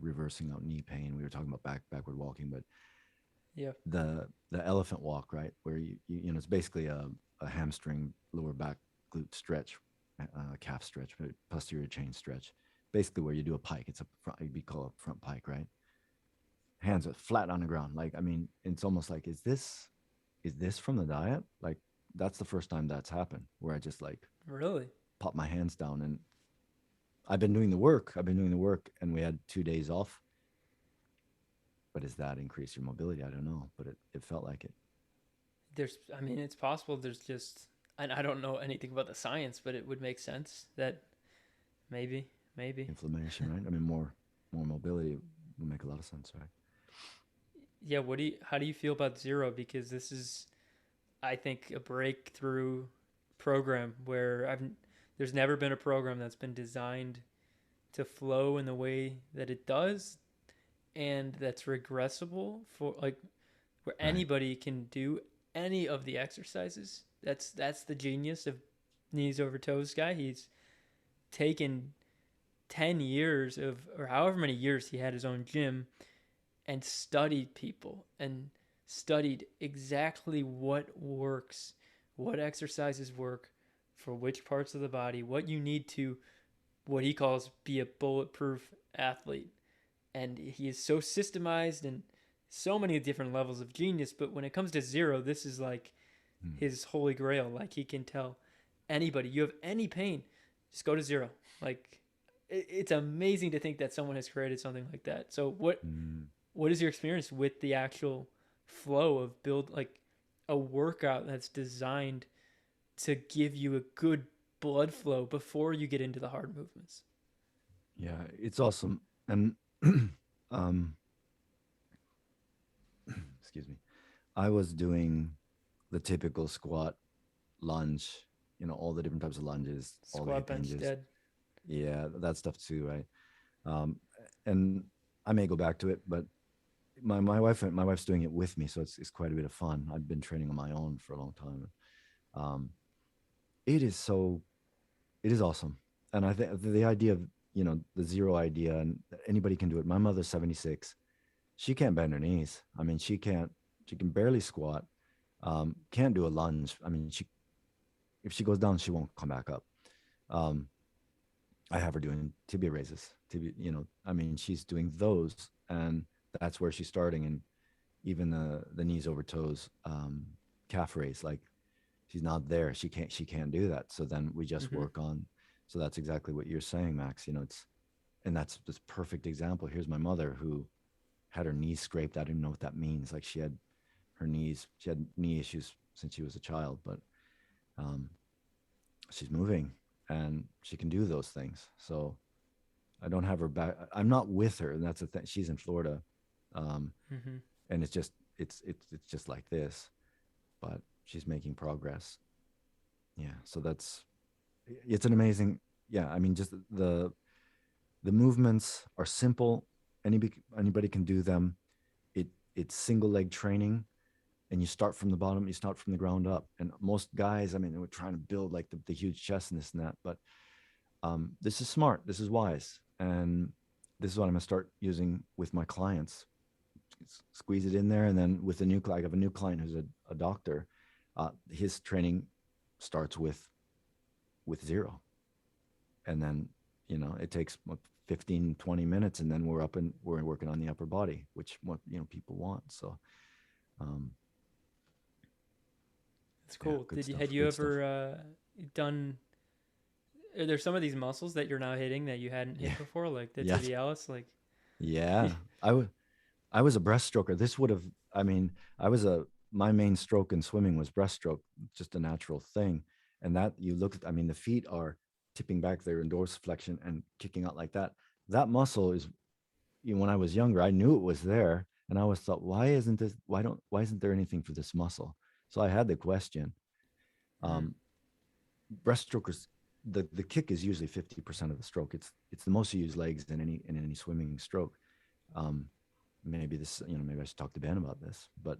reversing out knee pain. We were talking about backward walking, but Yeah. the elephant walk, right, where you know it's basically a hamstring lower back glute stretch, calf stretch, posterior chain stretch, basically where you do a pike. It's a front, it'd be called a front pike, right? Hands are flat on the ground. Like I mean, it's almost like is this from the diet? Like that's the first time that's happened where I just like Really? pop my hands down, and I've been doing the work. I've been doing the work, and we had 2 days off. But does that increase your mobility? I don't know, but it felt like it. I mean, it's possible there's just, and I don't know anything about the science, but it would make sense that maybe, maybe. Inflammation, right? I mean, more mobility would make a lot of sense, right? Yeah. How do you feel about zero? Because this is, I think, a breakthrough program where there's never been a program that's been designed to flow in the way that it does and that's regressible for like where Right, anybody can do any of the exercises. That's the genius of KneesOverToesGuy. He's taken 10 years of or however many years he had his own gym and studied people and studied exactly what works, what exercises work for which parts of the body, what you need to what he calls be a bulletproof athlete. And he is so systemized and so many different levels of genius, but when it comes to zero, this is like mm, his holy grail. Like he can tell anybody, you have any pain, just go to zero. Like, it's amazing to think that someone has created something like that. So Mm. what is your experience with the actual flow of build, like a workout that's designed to give you a good blood flow before you get into the hard movements? Yeah, it's awesome. And um, excuse me, I was doing the typical squat, lunge, all the different types of lunges, all the Squat, hip bench, hinges. dead. Yeah, that stuff too, right? Um, and I may go back to it, but my wife's doing it with me, so it's quite a bit of fun. I've been training on my own for a long time. Um, it is so it is awesome, and I think the idea of the zero idea, and anybody can do it. My mother's 76. She can't bend her knees. I mean, she can't. She can barely squat. Can't do a lunge. I mean, she if she goes down, she won't come back up. Um, I have her doing tibia raises. I mean, she's doing those, and that's where she's starting. And even the knees over toes calf raise, like she's not there. She can't do that. So then we just Mm-hmm. work on. So that's exactly what you're saying, Max. And that's this perfect example. Here's my mother who had her knees scraped. I didn't know what that means. Like she had knee issues since she was a child, but um, she's moving and she can do those things. So I don't have her back. I'm not with her, and that's the thing. She's in Florida, um, Mm-hmm. and it's just like this, but she's making progress. Yeah, so it's an amazing. Yeah, I mean, just the movements are simple. Anybody can do them. It's single leg training, and you start from the bottom. You start from the ground up. And most guys, I mean, they were trying to build like the huge chest and this and that, but this is smart. This is wise, and this is what I'm gonna start using with my clients. Squeeze it in there, and then with a new client, I have a new client who's a doctor. His training starts with zero, and then it takes 15, 20 minutes, and then we're working on the upper body, which what people want. So um, That's yeah, cool. good Had stuff, you good stuff. ever done? Are there some of these muscles that you're now hitting that you hadn't hit Yeah. before, like the Yeah. tibialis? Like, Yeah, I was a breaststroker. This would have, I mean, I was a, my main stroke in swimming was breaststroke, just a natural thing. And that you look at, I mean, the feet are tipping back there in dorsiflexion and kicking out like that. That muscle is, when I was younger, I knew it was there. And I always thought, why isn't there anything for this muscle? So I had the question. mm, Um, Breaststrokers, the kick is usually 50% of the stroke. It's the most used legs in any swimming stroke. Um, maybe I should talk to Ben about this, but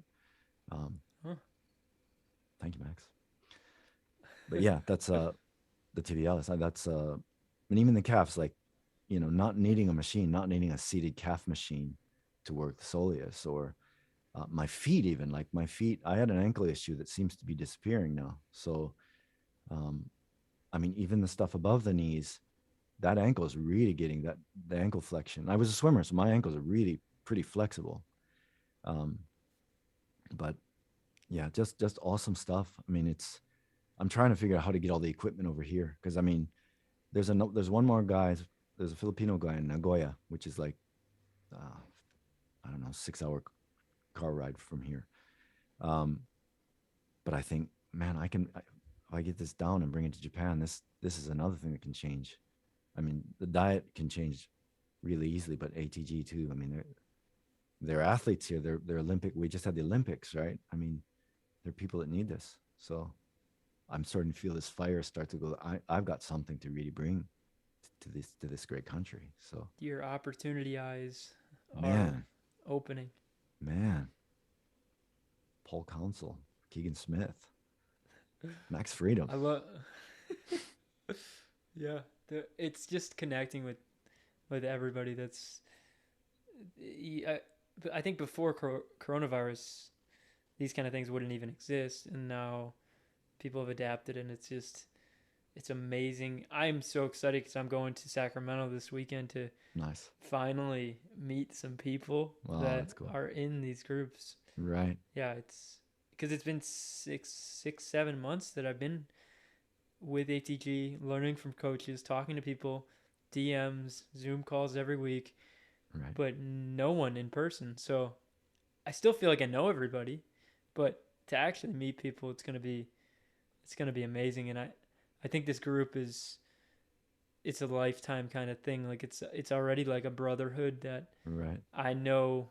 um, huh. thank you, Max. But yeah, that's the tibialis. And even the calves, like not needing a machine, not needing a seated calf machine to work the soleus, or my feet. Even like my feet, I had an ankle issue that seems to be disappearing now. So um, I mean, even the stuff above the knees, that ankle is really getting the ankle flexion. I was a swimmer, so my ankles are really pretty flexible. Um, but yeah, just awesome stuff. I mean, I'm trying to figure out how to get all the equipment over here, because I mean, there's one more guy. There's a Filipino guy in Nagoya, which is like I don't know, 6 hour car ride from here. Um, but I think, man, if I get this down and bring it to Japan, this is another thing that can change. I mean, the diet can change really easily, but ATG too. I mean, they're athletes here. They're Olympic. We just had the Olympics, right? I mean, there are people that need this. So I'm starting to feel this fire start to go. I've got something to really bring to this great country. So Your opportunity eyes are man, opening. man, Paul Council, Keegan Smith, Max Freedom. I love. Yeah, it's just connecting with everybody. I, I think before coronavirus, these kind of things wouldn't even exist, and now people have adapted, and it's amazing. I'm so excited because I'm going to Sacramento this weekend to Nice. finally meet some people Wow, that that's cool. are in these groups. Right. Yeah, it's because it's been 6, 7 months that I've been with ATG, learning from coaches, talking to people, DMs, Zoom calls every week, Right. but no one in person. So I still feel like I know everybody, but to actually meet people, it's gonna be amazing. And I think this group is it's a lifetime kind of thing. Like it's already like a brotherhood that Right. I know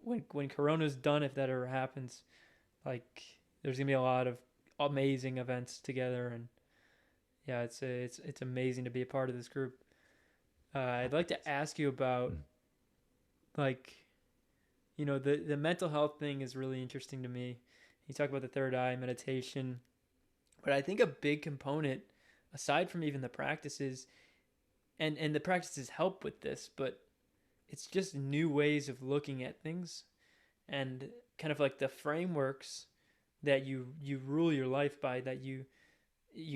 when Corona's done, if that ever happens, like there's gonna be a lot of amazing events together, and yeah, it's amazing to be a part of this group. I'd like to ask you about Mm. like the mental health thing is really interesting to me. You talk about the third eye meditation, but I think a big component, aside from even the practices, and the practices help with this, but it's just new ways of looking at things and kind of like the frameworks that you rule your life by, that you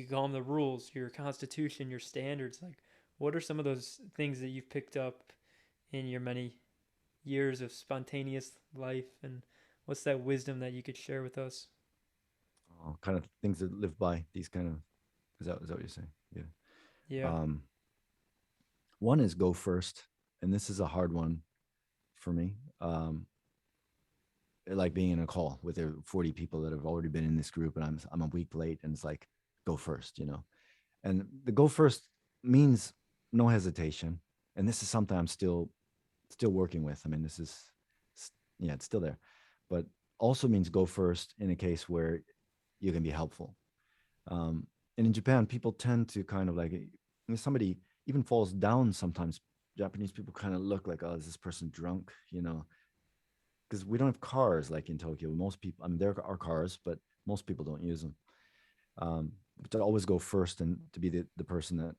call them the rules, your constitution, your standards. Like, what are some of those things that you've picked up in your many years of spontaneous life, and what's that wisdom that you could share with us? Kind of things that live by these kind of, is that what you're saying? Yeah. Yeah. Um, one is go first, and this is a hard one for me. Like being in a call with 40 people that have already been in this group, and I'm a week late, and it's like go first, you know. And the go first means no hesitation, and this is something I'm still working with. I mean, this is yeah, it's still there, but also means go first in a case where you can be helpful. Um, and in Japan, people tend to kind of like, if somebody even falls down sometimes, Japanese people kind of look like, oh, is this person drunk? You know, because we don't have cars like in Tokyo. Most people, I mean, there are cars, but most people don't use them. To always go first and to be the person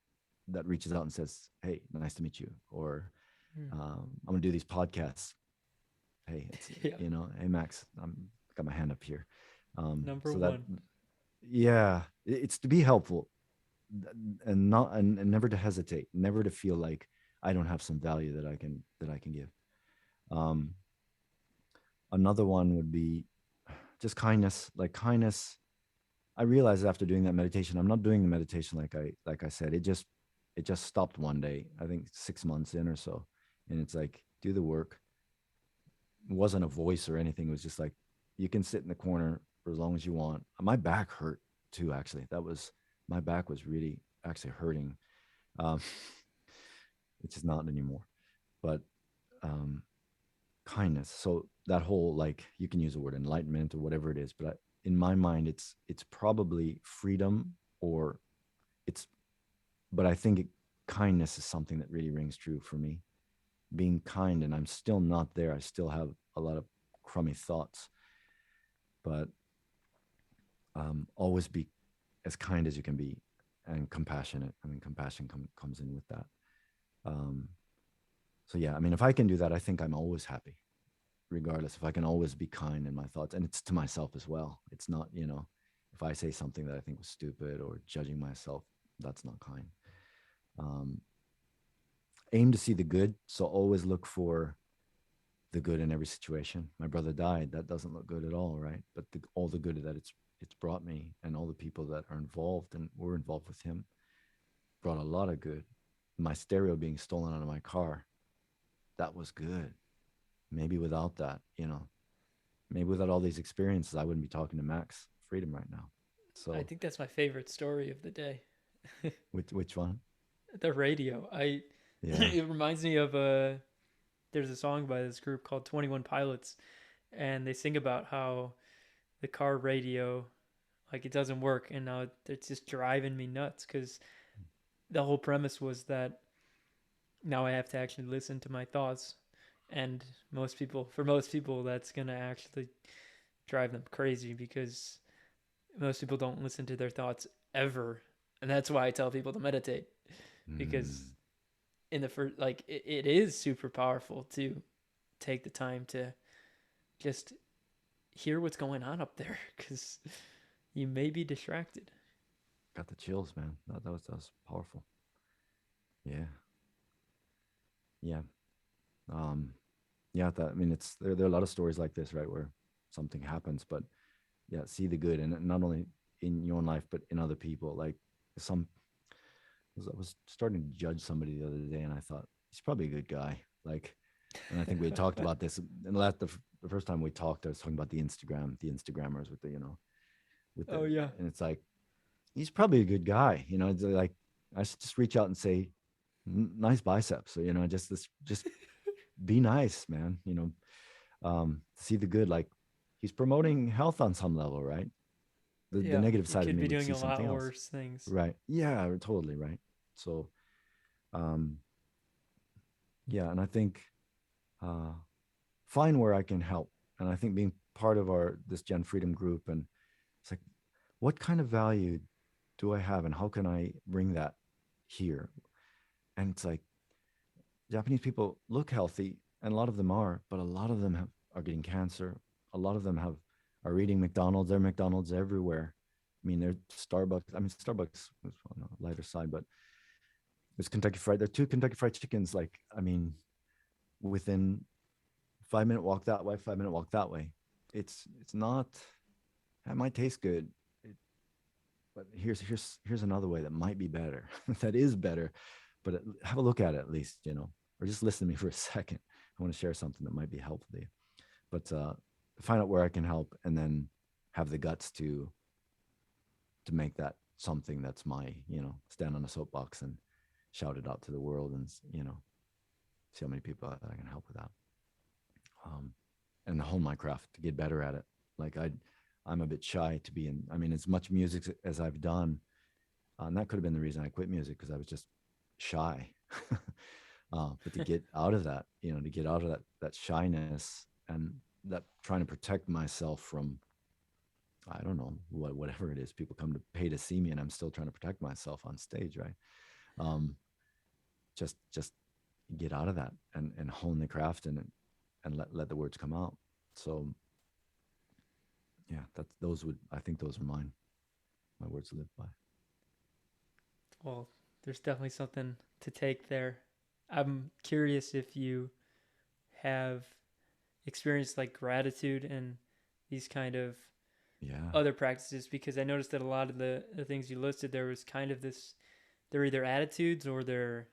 that reaches out and says, hey, nice to meet you. Or Hmm. I'm going to do these podcasts. Hey, it's, Yeah. hey, Max, I'm got my hand up here. Number So that, one. yeah, it's to be helpful and not and never to hesitate, never to feel like I don't have some value that I can give. Um, Another one would be just kindness. Like kindness, I realized after doing that meditation, I'm not doing the meditation like I said. It just stopped one day. I think 6 months in or so, and it's like do the work. It wasn't a voice or anything. It was just like you can sit in the corner for as long as you want. My back hurt too. Actually, that was my back was really actually hurting. Um, which is not anymore. But um, kindness. So that whole like you can use the word enlightenment or whatever it is, but in my mind, it's probably freedom or it's. But I think kindness is something that really rings true for me. Being kind, and I'm still not there. I still have a lot of crummy thoughts, but always be as kind as you can be and compassionate. I mean, compassion comes in with that. Um, so yeah, I mean, if I can do that, I think I'm always happy regardless. If I can always be kind in my thoughts, and it's to myself as well. It's not, if I say something that I think was stupid or judging myself, that's not kind. Um, Aim to see the good. So always look for the good in every situation. My brother died. That doesn't look good at all, right? But all the good that it's brought me, and all the people that are involved and were involved with him brought a lot of good. My stereo being stolen out of my car, that was good. Maybe without that, maybe without all these experiences, I wouldn't be talking to Max Freedom right now. I So, think that's my favorite story of the day. which one? The radio. I Yeah. it reminds me of there's a song by this group called 21 Pilots, and they sing about how the car radio, like, it doesn't work, and now it's just driving me nuts because the whole premise was that now I have to actually listen to my thoughts, and for most people that's going to actually drive them crazy because most people don't listen to their thoughts ever. And that's why I tell people to meditate, because Mm, in the first, like, it is super powerful to take the time to just hear what's going on up there because you may be distracted. got the chills, man. That was powerful. Yeah. Yeah. Um, yeah. I mean, there are a lot of stories like this, right, where something happens, but yeah, see the good, and not only in your own life, but in other people. Like some I was starting to judge somebody the other day, and I thought he's probably a good guy. Like, and I think we had talked about this. And the first time we talked, I was talking about the Instagrammers with the, with the, Oh yeah. and it's like he's probably a good guy. It's like I should just reach out and say, nice biceps. So just be nice, man. See the good. Like he's promoting health on some level, right? The Yeah. negative He side of could me be would doing see a lot something else, worse things. right? Yeah, totally right. So, um, yeah, and I think uh, find where I can help. And I think being part of this Gen Freedom group, and it's like, what kind of value do I have, and how can I bring that here? And it's like Japanese people look healthy, and a lot of them are, but a lot of them are getting cancer. A lot of them are eating McDonald's. There are McDonald's everywhere. I mean, there's Starbucks. I mean, Starbucks was on the lighter side, but there's Kentucky Fried. There are two Kentucky Fried Chickens. Like, I mean, within 5 minute walk that way, 5 minute walk that way. It's not. That might taste good, but here's another way that might be better. That is better, but have a look at it at least, or just listen to me for a second. I want to share something that might be helpful to you, but find out where I can help, and then have the guts to make that something that's my, stand on a soapbox and shout it out to the world, and see how many people I can help with that. Um, and hone my craft to get better at it. Like I'm a bit shy to be in. I mean, as much music as I've done, and that could have been the reason I quit music, because I was just shy. But to get out of that, to get out of that shyness, and that trying to protect myself from, I don't know, whatever it is. People come to pay to see me, and I'm still trying to protect myself on stage, right? Um, just get out of that, and hone the craft, and let the words come out. So yeah, I think those are my words to live by. Well, there's definitely something to take there. I'm curious if you have experienced like gratitude and these kind of Yeah. other practices, because I noticed that a lot of the things you listed, there was kind of this, they're either attitudes or they're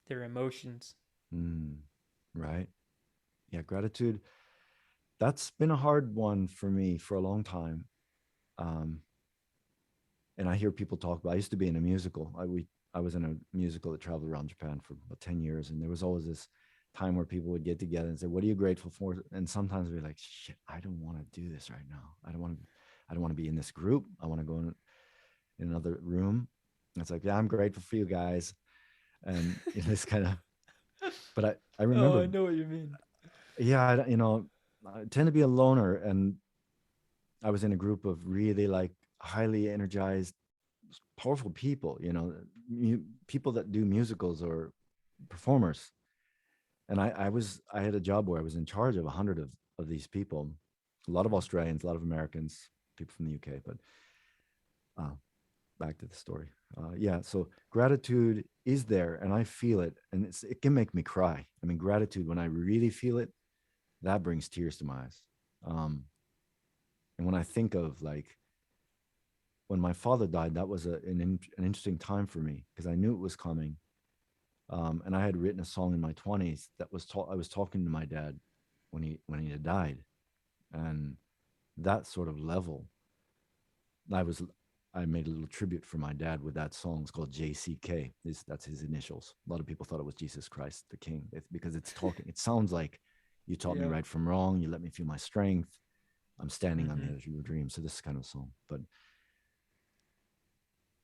emotions. Right. Yeah, gratitude. That's been a hard one for me for a long time. Um, and I hear people talk about. I used to be in a musical. I was in a musical that traveled around Japan for about 10 years, and there was always this time where people would get together and say, "What are you grateful for?" And sometimes we're like, "Shit, I don't want to do this right now. I don't want to. I don't want to be in this group. I want to go in another room." And it's like, "Yeah, I'm grateful for you guys," and it's kind of. But I Oh, remember, I know what you mean. yeah, I tend to be a loner, and I was in a group of really like highly energized, powerful people, people that do musicals or performers. And I had a job where I was in charge of 100 of these people, a lot of Australians, a lot of Americans, people from the UK. But uh, back to the story. Yeah, so gratitude is there, and I feel it, and it can make me cry. I mean, gratitude, when I really feel it, that brings tears to my eyes. Um, and when I think of like when my father died, that was an interesting time for me, because I knew it was coming. And I had written a song in my 20s that I was talking to my dad when he had died, and that sort of level, I was I made a little tribute for my dad with that song. It's called JCK. That's his initials. A lot of people thought it was Jesus Christ the King, because it's talking. It sounds like, you taught me Yeah. right from wrong. You let me feel my strength. I'm standing on the Mm-hmm. edge of your dream. So this is kind of a song, but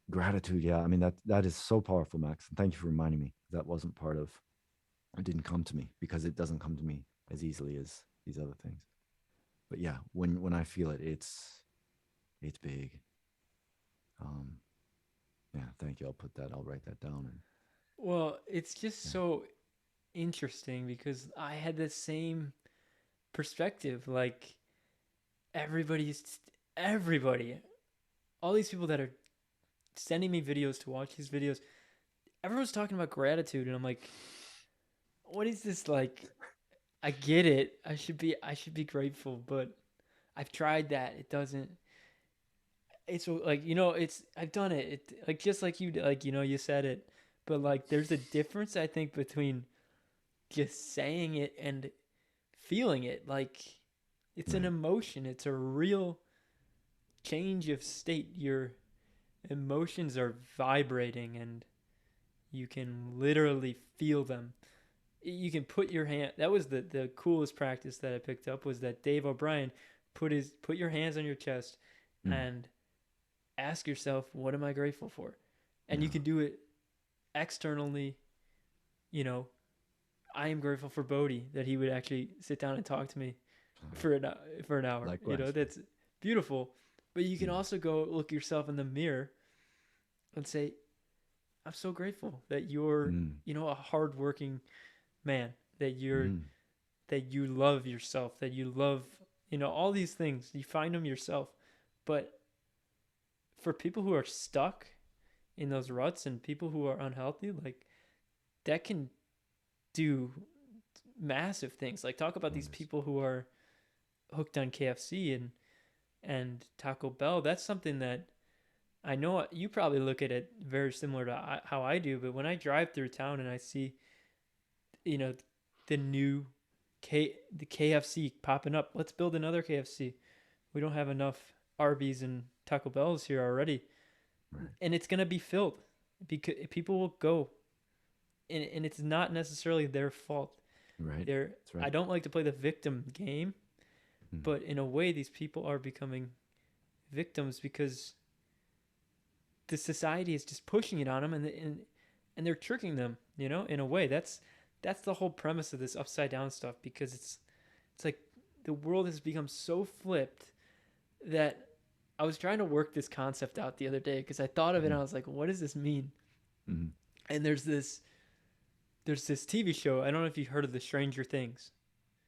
gratitude. Yeah, I mean that is so powerful, Max. And thank you for reminding me. That wasn't part of. It didn't come to me, because it doesn't come to me as easily as these other things. But yeah, when I feel it, it's big. Um, yeah, thank you. I'll write that down. And Well, it's just yeah, so interesting because I had the same perspective. Like everybody's everybody, all these people that are sending me videos to watch these videos, everyone's talking about gratitude, and I'm like, what is this like? I get it. I should be grateful, but I've tried that. It doesn't. it's like, you know, it's, I've done it. Like, just like you, like, you know, you said it, but like, there's a difference, I think, between just saying it and feeling it. Like, it's an Right. emotion. It's a real change of state. Your emotions are vibrating and you can literally feel them. You can put your hand, that was the coolest practice that I picked up, was that Dave O'Brien put your hands on your chest Mm. and ask yourself, what am I grateful for? And you Yeah. can do it externally. You know, I am grateful for Bodhi, that he would actually sit down and talk to me Uh, for for an hour. You know, Likewise. that's beautiful. But you can Mm. also go look yourself in the mirror and say, I'm so grateful that you're, Mm. you know, a hardworking man, Mm. that you love yourself, that you love, you know, all these things. You find them yourself. But for people who are stuck in those ruts and people who are unhealthy, like, that can do massive things. Like, talk about these Wonders. people who are hooked on KFC and Taco Bell. That's something that I know you probably look at it very similar to how I do. But when I drive through town and I see, you know, the new the KFC popping up, let's build another KFC. We don't have enough Arby's and Taco Bells here already, Right. and it's gonna be filled because people will go, and it's not necessarily their fault. Right. They're That's I right. don't like to play the victim game, Mm. but in a way, these people are becoming victims because the society is just pushing it on them, and they're tricking them. You know, in a way, that's the whole premise of this upside down stuff, because it's like the world has become so flipped that I was trying to work this concept out the other day because I thought of it and Mm. I was like, what does this mean? Mm. And there's this TV show. I don't know if you've heard of the Stranger Things.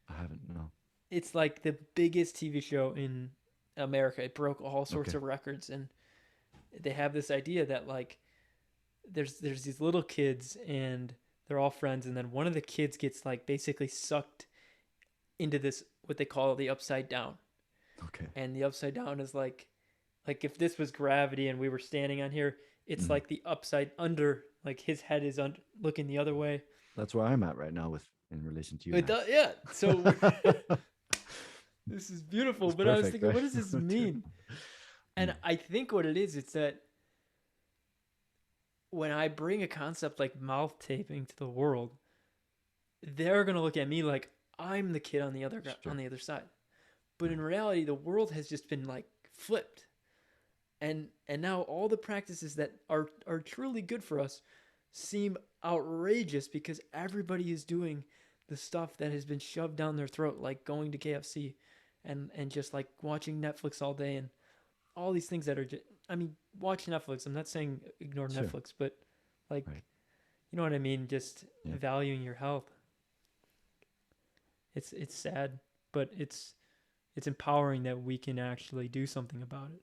I haven't. No. It's like the biggest TV show in America. It broke all sorts Okay. of records, and they have this idea that, like, there's these little kids and they're all friends, and then one of the kids gets, like, basically sucked into this, what they call the upside down. Okay. And the upside down is like if this was gravity and we were standing on here, it's Mm. like the upside under, like his head is looking the other way. That's where I'm at right now with in relation to you, It Max. does, yeah. So this is beautiful, It's but I was perfect, thinking, right? what does this mean? And Mm. I think what it is, it's that when I bring a concept like mouth taping to the world, they're gonna look at me like I'm the kid on Sure. the other side. But in Right. reality, the world has just been, like, flipped, and now all the practices that are truly good for us seem outrageous because everybody is doing the stuff that has been shoved down their throat, like going to KFC and just, like, watching Netflix all day and all these things that are just, I mean, watch Netflix. I'm not saying ignore Sure. Netflix, but, like, Right. you know what I mean, just Yeah. valuing your health. It's sad, but it's empowering that we can actually do something about it.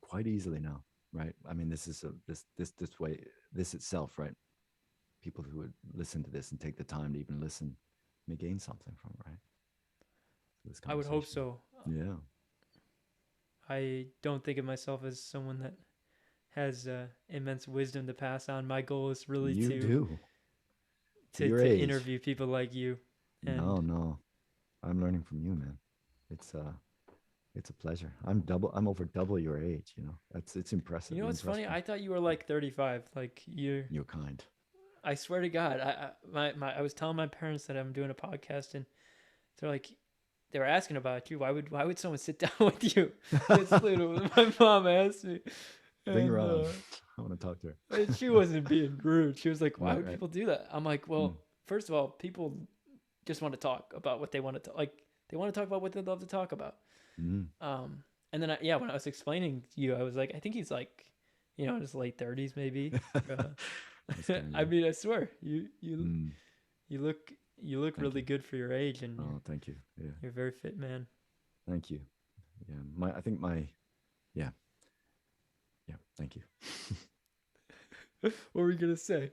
Quite easily now, right? I mean, this is this way, this itself, right? People who would listen to this and take the time to even listen may gain something from it, right? This I would hope conversation. so. Yeah. I don't think of myself as someone that has immense wisdom to pass on. My goal is really You do. For your to age. interview people like you, and No, no. I'm learning from you, man. It's a pleasure. I'm over double your age, you know. It's impressive. you know You what's impress funny? me. I thought you were like 35. Like, you're. You're kind. I swear to God, I was telling my parents that I'm doing a podcast, and they're like, they were asking about you. Why would someone sit down with you? That's literally what my mom asked me, Bring her and on. I want to talk to her. and she wasn't being rude. She was like, "Why Right, would right. people do that?" I'm like, Mm. "Well, first of all, people just want to talk about what they want to like. They want to talk about what they love to talk about." Mm. Um, and then yeah, when I was explaining to you, I was like, I think he's like, you know, in his late 30s maybe. That's kind of I you. mean, I swear, you Mm. you look you look Thank really you. good for your age, and Oh, thank you. Yeah. you're a very fit man. Thank you. Yeah. Yeah. Yeah. Thank you. What were you gonna say?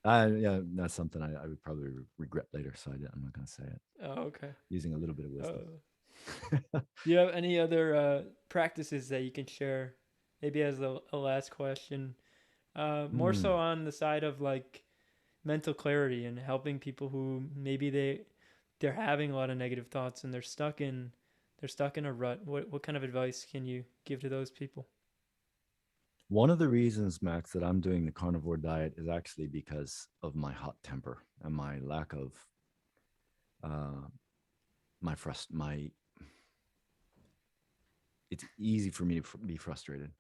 Yeah, that's something I would probably regret later. So I'm not going to say it. Oh, okay. Using a little bit of wisdom. Oh, Do you have any other practices that you can share? Maybe as a last question, more so Mm. on the side of like mental clarity and helping people who maybe they're having a lot of negative thoughts and they're stuck in a rut. What kind of advice can you give to those people? One of the reasons, Max, that I'm doing the carnivore diet is actually because of my hot temper and my lack of uh, my. It's easy for me to be frustrated,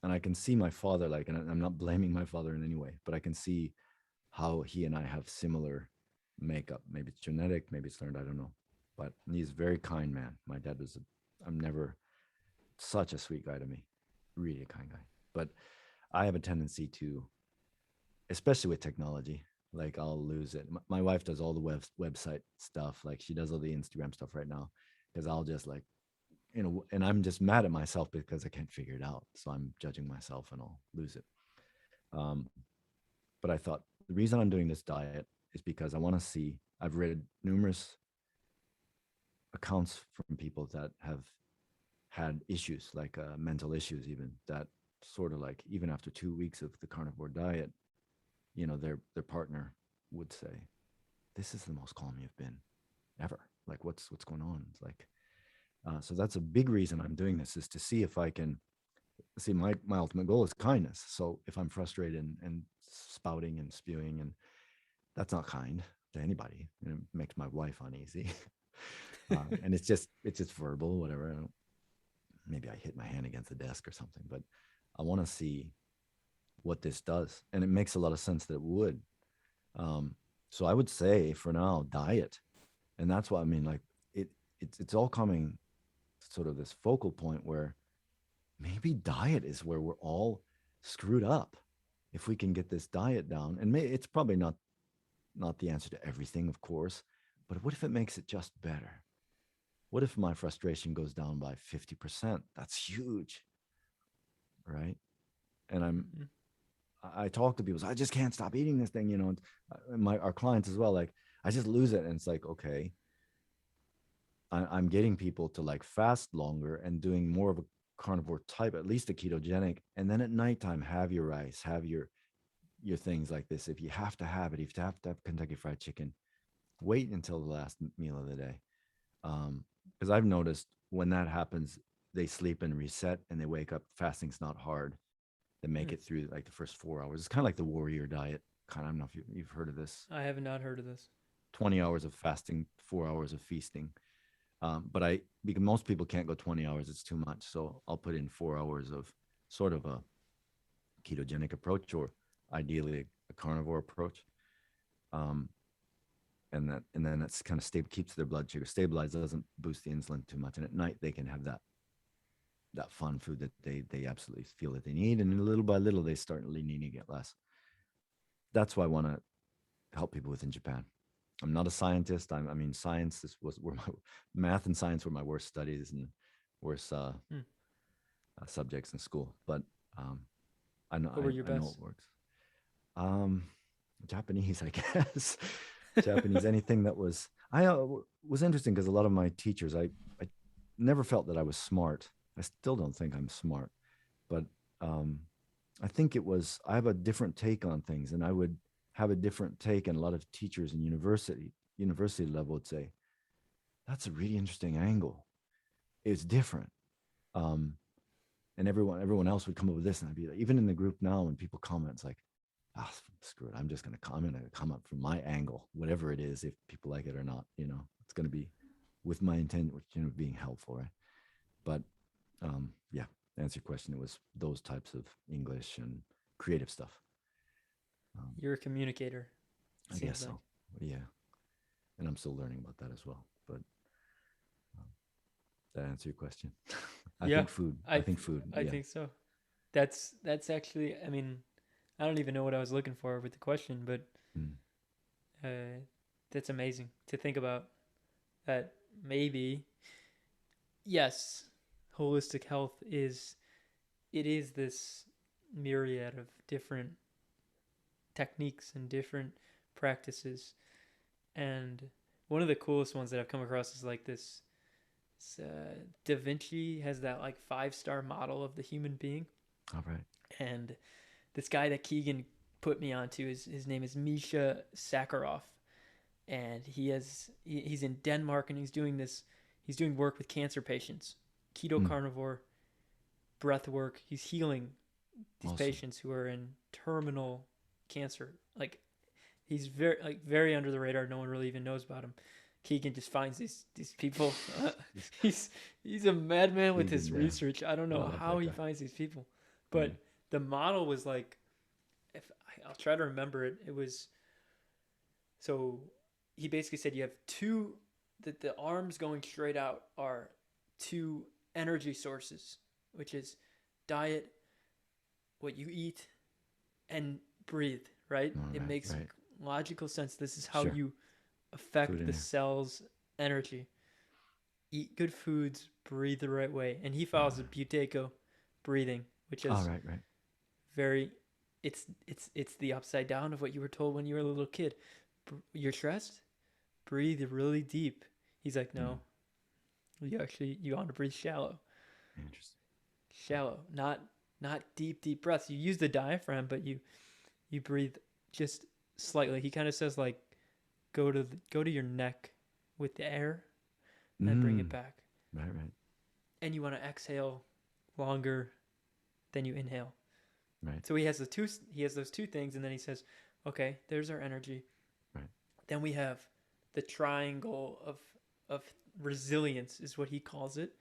and I can see my father like, and I'm not blaming my father in any way, but I can see how he and I have similar makeup. Maybe it's genetic, maybe it's learned. I don't know, but he's a very kind man. My dad was. I'm never such a sweet guy to me, really a kind guy, but I have a tendency to, especially with technology. Like I'll lose it. My wife does all the website stuff. Like she does all the Instagram stuff right now, because I'll just like, and I'm just mad at myself because I can't figure it out. So I'm judging myself and I'll lose it. Um, but I thought the reason I'm doing this diet is because I want to see. I've read numerous accounts from people that have had issues, like mental issues, even that sort of like even after 2 weeks of the carnivore diet, their partner would say, "This is the most calm you've been ever. Like, what's going on?" It's like, so that's a big reason I'm doing this, is to see if I can see my ultimate goal is kindness. So if I'm frustrated and spouting and spewing, and that's not kind to anybody, and it makes my wife uneasy. And it's just verbal, whatever. Maybe I hit my hand against the desk or something, but I want to see what this does, and it makes a lot of sense that it would. Um, so I would say for now, diet, and that's what I mean. Like it's all coming sort of this focal point where maybe diet is where we're all screwed up. If we can get this diet down, and it's probably not the answer to everything, of course, but what if it makes it just better? What if my frustration goes down by 50%? That's huge, right? And I talk to people, so I just can't stop eating this thing, and our clients as well. Like I just lose it, and it's like, okay, I'm getting people to like fast longer and doing more of a carnivore type, at least a ketogenic, and then at nighttime have your rice, have your things like this. If you have to have it, if you have to have Kentucky Fried Chicken, wait until the last meal of the day. Because I've noticed when that happens, they sleep and reset, and they wake up. Fasting's not hard. They make it through like the first 4 hours. It's kind of like the warrior diet. Kind of, I don't know if you've heard of this. I have not heard of this. 20 hours of fasting, 4 hours of feasting. But because most people can't go 20 hours, it's too much. So I'll put in 4 hours of sort of a ketogenic approach, or ideally a carnivore approach. Um, and then that's kind of stable, keeps their blood sugar stabilized, doesn't boost the insulin too much. And at night they can have that fun food that they absolutely feel that they need. And little by little, they start needing to get less. That's why I want to help people with in Japan. I'm not a scientist. I mean, science was where my math and science were my worst studies and worst subjects in school. But I know What were your I know best? it works. Um, Japanese, I guess. Japanese, anything that was was interesting because a lot of my teachers, I never felt that I was smart. I still don't think I'm smart, but um, I think it was I have a different take on things, and I would have a different take, and a lot of teachers in university level would say that's a really interesting angle. It's different, um, and everyone else would come up with this, and I'd be like, even in the group now, when people comment, it's like, ah, screw it, I'm just gonna come up from my angle, whatever it is, if people like it or not. It's gonna be with my intent, which being helpful, right? But yeah, to answer your question, it was those types of English and creative stuff. You're a communicator, it I guess seems like. so. Yeah, and I'm still learning about that as well. But um, that answer your question? I Yeah, think food. I I th- think food. I Yeah. think so. That's actually, I mean, I don't even know what I was looking for with the question, but Mm. uh, that's amazing to think about. That maybe, yes, holistic health is this myriad of different techniques and different practices. And one of the coolest ones that I've come across is like this Da Vinci has that like 5-star model of the human being. All right. And this guy that Keegan put me onto is his name is Misha Sakharov, and he's in Denmark, and he's doing work with cancer patients, Mm, keto-carnivore breath work. He's healing these awesome. patients who are in terminal cancer. Like he's very under the radar. No one really even knows about him. Keegan just finds these people. Just he's he's a madman with Keegan, his yeah. research. I don't Oh, I know love how that he guy. finds these people, but Right. the model was like, if I'll try to remember it. It was so he basically said you have two, that the arms going straight out are two energy sources, which is diet, what you eat, and breathe, right? All It right. makes Right. logical sense. This is how Sure. you Food affect in the here. cell's energy. Eat good foods, breathe the right way. And he follows the Right. Buteyko breathing, which All is right. Right. very it's the upside down of what you were told when you were a little kid. You're stressed? Breathe really deep. He's like, Mm, no, you want to breathe shallow. interesting. Right. Shallow, not deep breaths. You use the diaphragm, but you breathe just slightly. He kind of says like go to your neck with the air and then bring it Mm, back. right. Right. And you want to exhale longer than you inhale. Right. So he has those two things, and then he says, okay, there's our energy. Right. Then we have the triangle of resilience is what he calls it.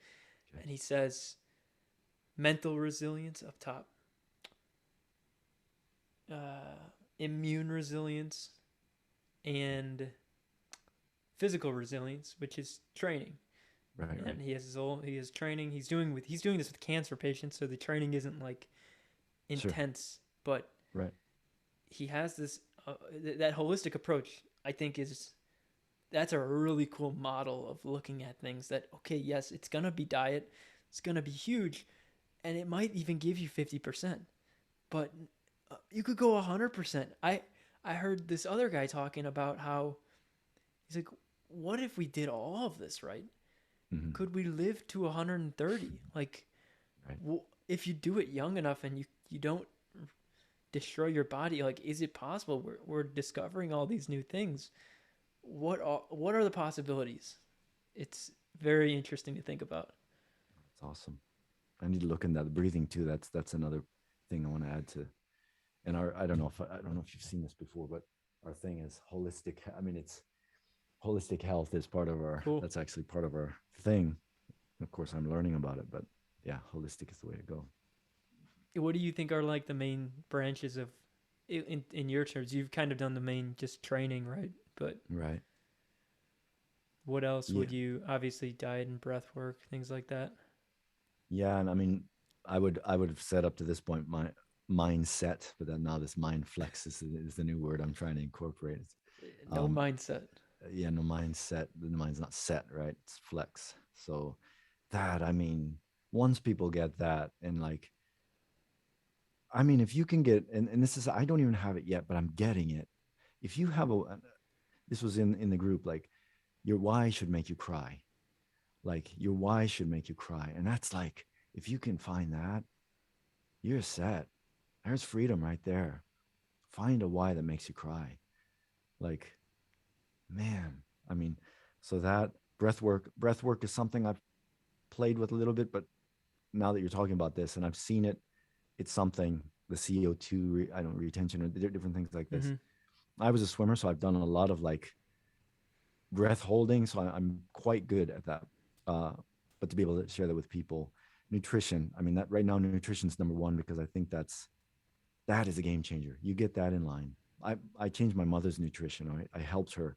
Okay. And he says mental resilience up top, immune resilience, and physical resilience, which is training. Right. Right. And he has training. He's doing this with cancer patients, so the training isn't like Sure. intense, but Right. he has this that holistic approach. I think is that's a really cool model of looking at things. That okay, yes, it's gonna be diet, it's gonna be huge, and it might even give you 50%, but you could go 100%. I heard this other guy talking about how he's like, what if we did all of this right? Hmm. Could we live to 130? Like, Right. if you do it young enough and you don't destroy your body, like, is it possible? We're discovering all these new things. What are the possibilities? It's very interesting to think about. That's awesome. I need to look into that breathing too. That's another thing I want to add to. And our I don't know if you've seen this before, but our thing is holistic. I mean, it's holistic health is part of our. Cool. That's actually part of our thing. Of course, I'm learning about it, but yeah, holistic is the way to go. What do you think are like the main branches of, in your terms? You've kind of done the main just training, right? But Right. what else Yeah. would you, obviously diet and breath work, things like that? Yeah, and I mean, I would have said up to this point my mindset, but then now this mind flex is the new word I'm trying to incorporate. No Um, mindset. yeah, no mindset. The mind's not set, right? It's flex. So that, I mean, once people get that, and like, I mean, if you can get, and this is, I don't even have it yet, but I'm getting it. If you have this was in the group, like your why should make you cry. Like your why should make you cry. And that's like, if you can find that, you're set. There's freedom right there. Find a why that makes you cry. Like, man, I mean, so that breath work is something I've played with a little bit, but now that you're talking about this and I've seen it, it's something, the CO2, I don't retention or different things like this. Mm-hmm. I was a swimmer, so I've done a lot of like breath holding. So I'm quite good at that. Uh, but to be able to share that with people, nutrition, I mean, that right now, nutrition's number one because I think that is a game changer. You get that in line. I changed my mother's nutrition. I helped her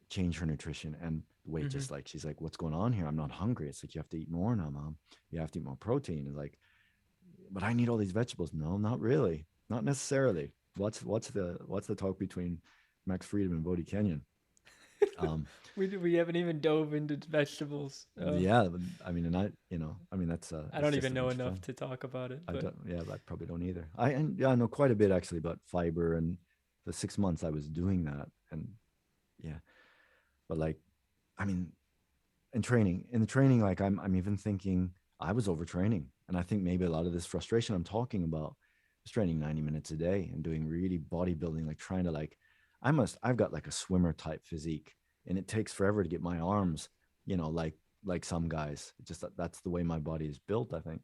change her nutrition and the weight Mm-hmm. just like she's like, what's going on here? I'm not hungry. It's like you have to eat more now, mom. You have to eat more protein. It's like, but I need all these vegetables. No, not really. Not necessarily. What's the talk between Max Freedom and Bodhi Kenyon? Um, We haven't even dove into vegetables. yeah, I mean, and I mean, I it's don't just even a know bunch of enough fun. to talk about it, I but don't, yeah, I probably don't either. And yeah, I know quite a bit actually about fiber, and the 6 months I was doing that, and yeah, but like, I mean, and training in the training, like I'm even thinking I was overtraining. And I think maybe a lot of this frustration I'm talking about was training 90 minutes a day and doing really bodybuilding, like trying to like, I've got like a swimmer type physique, and it takes forever to get my arms, like some guys. Just that's the way my body is built, I think.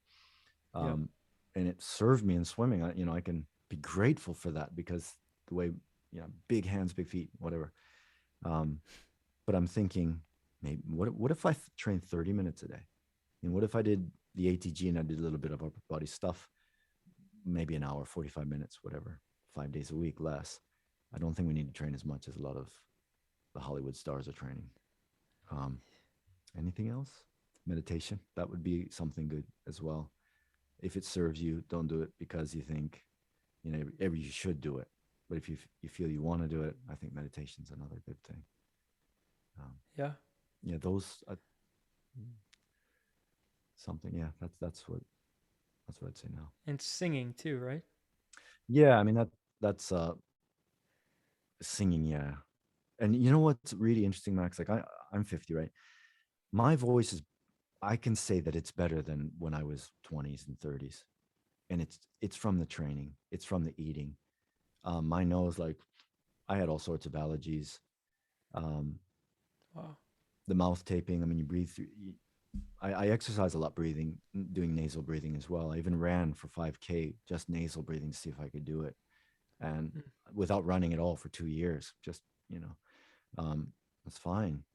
Yep. Um, and it served me in swimming. I can be grateful for that because the way, big hands, big feet, whatever. Um, but I'm thinking, maybe what if I trained 30 minutes a day? And what if I did the ATG and I did a little bit of upper body stuff, maybe an hour, 45 minutes, whatever, 5 days a week less. I don't think we need to train as much as a lot of the Hollywood stars are training. Um, Anything else? Meditation, that would be something good as well. If it serves you, don't do it because you think, you should do it. But if you feel you want to do it, I think meditation's another good thing. Um, Yeah. yeah, those something. Yeah, that's what I'd say now. And singing too, right? Yeah, I mean that's singing. Yeah, and you know what's really interesting, Max? Like I'm 50, right? My voice is, I can say that it's better than when I was 20s and 30s, and it's from the training, it's from the eating. My nose, like I had all sorts of allergies. Um, Wow. the mouth taping. I mean, you breathe through. I exercise a lot breathing, doing nasal breathing as well. I even ran for 5K just nasal breathing to see if I could do it, and Mm. without running at all for 2 years. Just that's fine.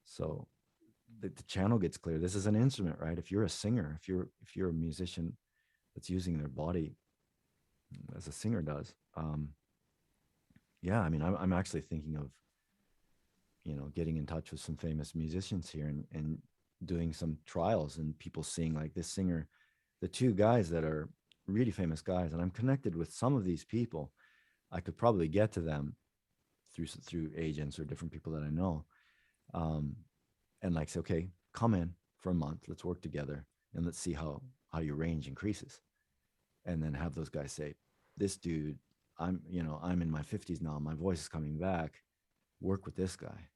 So the channel gets clear. This is an instrument, right? If you're a singer, if you're a musician that's using their body as a singer does, yeah. I mean, I'm actually thinking of getting in touch with some famous musicians here and doing some trials and people seeing like this singer, the two guys that are really famous guys, and I'm connected with some of these people. I could probably get to them through agents or different people that I know, um, and like say, okay, come in for a month, let's work together, and let's see how your range increases, and then have those guys say, this dude, I'm in my 50s now, my voice is coming back, work with this guy,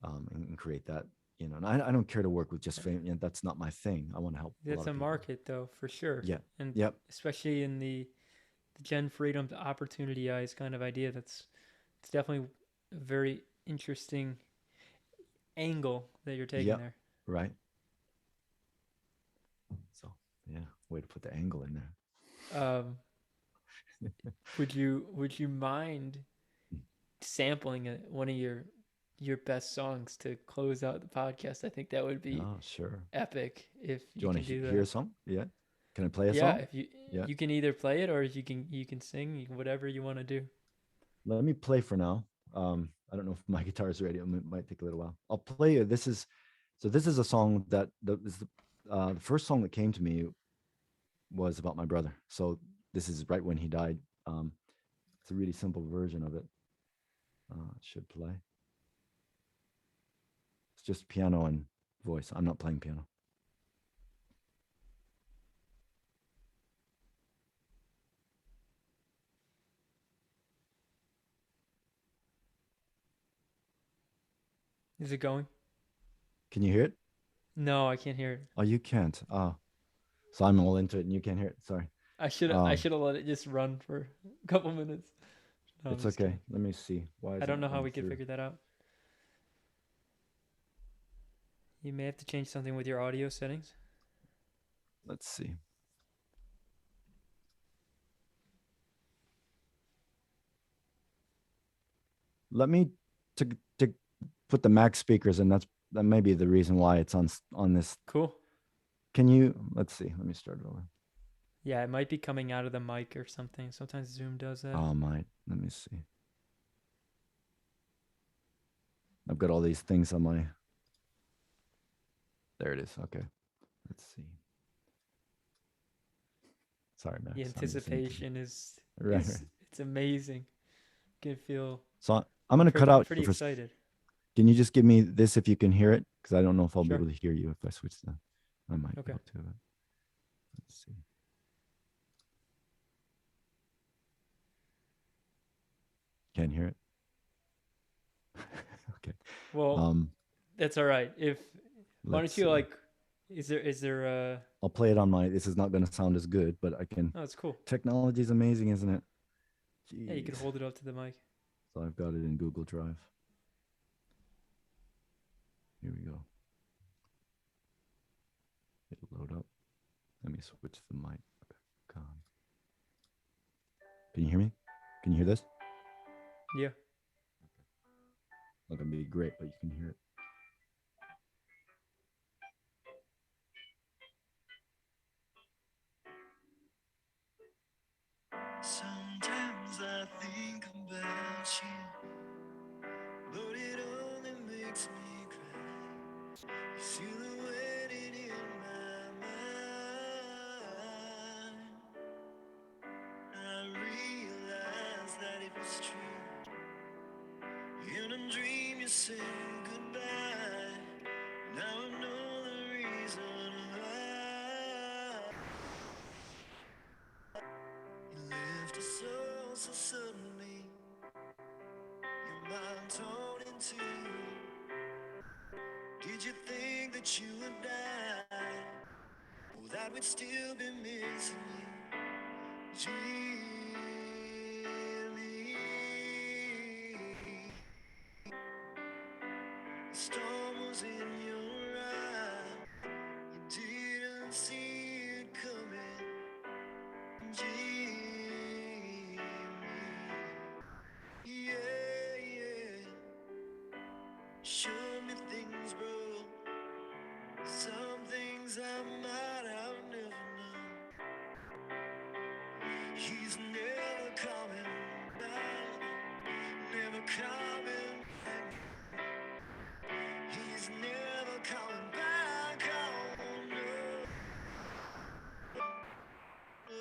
and create that. And I don't care to work with just fame. That's not my thing. I want to help a lot That's of a people. market though, for sure. Yeah. And Yep. especially in the Gen Freedom to Opportunity Eyes kind of idea, it's definitely a very interesting angle that you're taking Yep. there. Right. So yeah, way to put the angle in there. Um, would you mind sampling one of your best songs to close out the podcast? I think that would be Oh, sure. epic if Do you you want can to do hear a that. song? Yeah. Can I play a Yeah, song? if you Yeah. you can either play it or you can sing whatever you want to do. Let me play for now. I don't know if my guitar is ready. It might take a little while. I'll play you. This is a song that the first song that came to me was about my brother. So this is right when he died. It's a really simple version of it. It should play. It's just piano and voice. I'm not playing piano. Is it going? Can you hear it? No, I can't hear it. Oh, you can't. Oh, so I'm all into it and you can't hear it. Sorry. I Um, should have let it just run for a couple minutes. No, I'm it's just okay. kidding. Let me see. Why I is it don't know not how going we could through? figure that out. You may have to change something with your audio settings. Let's see. Let me to put the max speakers, and that may be the reason why it's on this. Cool. Can you? Let's see. Let me start it over. Yeah, it might be coming out of the mic or something. Sometimes Zoom does that. Oh my. Let me see. I've got all these things on my. There it is. Okay. Let's see. Sorry, The Max. I'm listening to you. anticipation is Right, right. is it's amazing. You can feel So I'm going to cut out pretty for. excited. Can you just give me this if you can hear it? Because I don't know if I'll be Sure. able to hear you if I switch them. I might be Okay. able to. But let's see. Can't hear it. Okay. Well, Um. That's all right. If why don't Let's you see. like? Is there? I'll play it on my. This is not going to sound as good, but I can. Oh, it's cool. Technology is amazing, isn't it? Yeah, you could Jeez. hold it up to the mic. So I've got it in Google Drive. Here we go. It'll load up. Let me switch the mic. Can you hear me? Can you hear this? Yeah. Not gonna be great, but you can hear it. Sometimes I think about you, but it only makes me cry. You feel the waiting in my mind. I realized that it was true. In a dream you said goodbye. Now I know the reason why. You left us all so suddenly. Your mind torn in two. Did you think that you would die? Or that we'd still be missing you? Jimmy. The storm was in your eye. You didn't see it coming. Jimmy. Yeah, yeah. Showed me things, bro. Some things I might have never known. He's never coming back. Never coming back. He's never coming back. Oh no. Oh.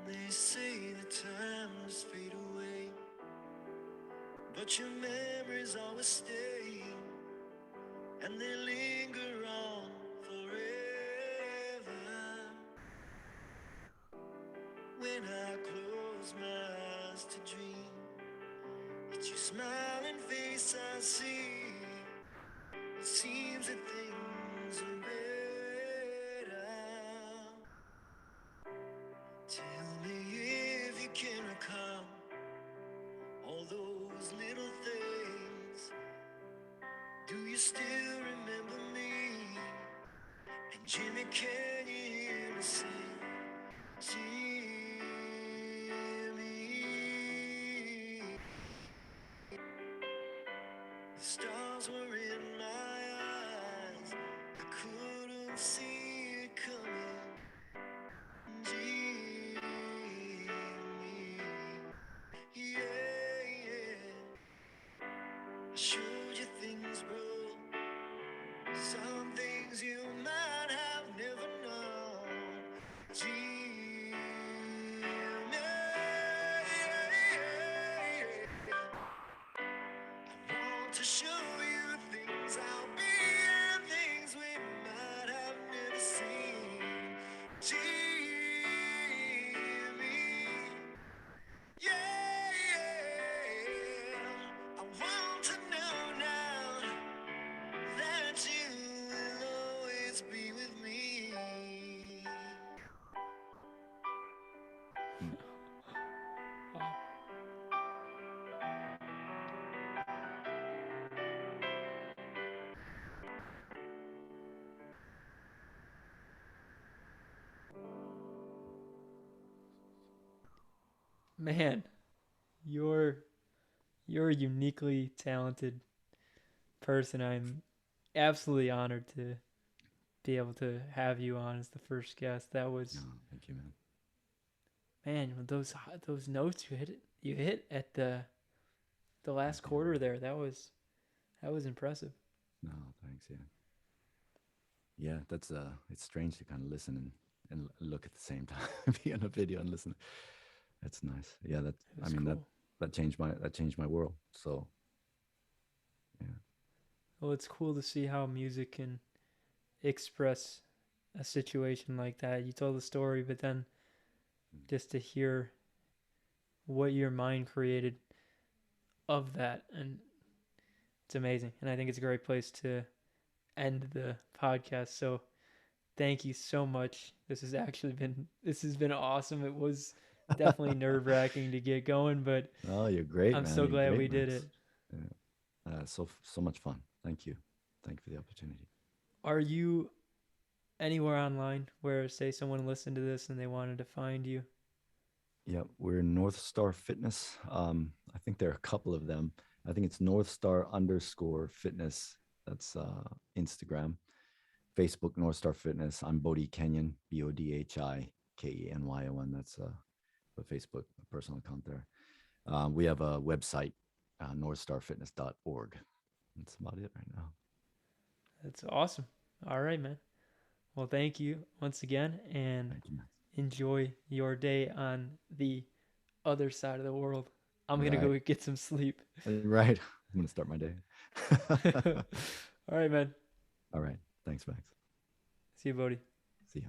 They say the time must fade away, but your memories always stay, and they linger on forever. When I close my eyes to dream, it's your smiling face I see. It seems that things are better. Tell me if you can recall all those little things. Do you still remember me? And Jimmy, can you hear me sing? Jimmy. The stars were in my eyes. I couldn't see it coming. Jimmy. Yeah, yeah. I showed you things, bro. Some things you might have never known. Jimmy. I want to show you things I'll be and things we might have never seen. Jimmy. Yeah, yeah. I want to know now that you will always be with me. Man, you're you're a uniquely talented person. I'm absolutely honored to be able to have you on as the first guest. That No, was, thank you, man. man, those notes you hit at the last quarter there. That was impressive. No, thanks. Yeah, yeah. That's it's strange to kind of listen and look at the same time, be on a video and listen. That's nice. Yeah, that. It I was mean cool. that changed my world. So yeah. Well, it's cool to see how music can express a situation like that. You told the story, but then just to hear what your mind created of that, and it's amazing. And I think it's a great place to end the podcast. So thank you so much. This has been awesome. It was definitely nerve wracking to get going, but Oh, you're great, I'm man. so You're glad great, we did Max. it. Yeah. So much fun. Thank you. Thank you for the opportunity. Are you anywhere online where, say, someone listened to this and they wanted to find you? Yeah, we're North Star Fitness. I think there are a couple of them. I think it's North Star _fitness. That's Instagram. Facebook, North Star Fitness. I'm Bodhi Kenyon, BODHIKENYON. That's the Facebook personal account there. We have a website, northstarfitness.org. That's about it right now. That's awesome. All right, man. Well, thank you once again, and Thank you, Max. enjoy your day on the other side of the world. I'm going to Right. go get some sleep. Right. I'm going to start my day. All right, man. All right. Thanks, Max. See you, Bodhi. See ya.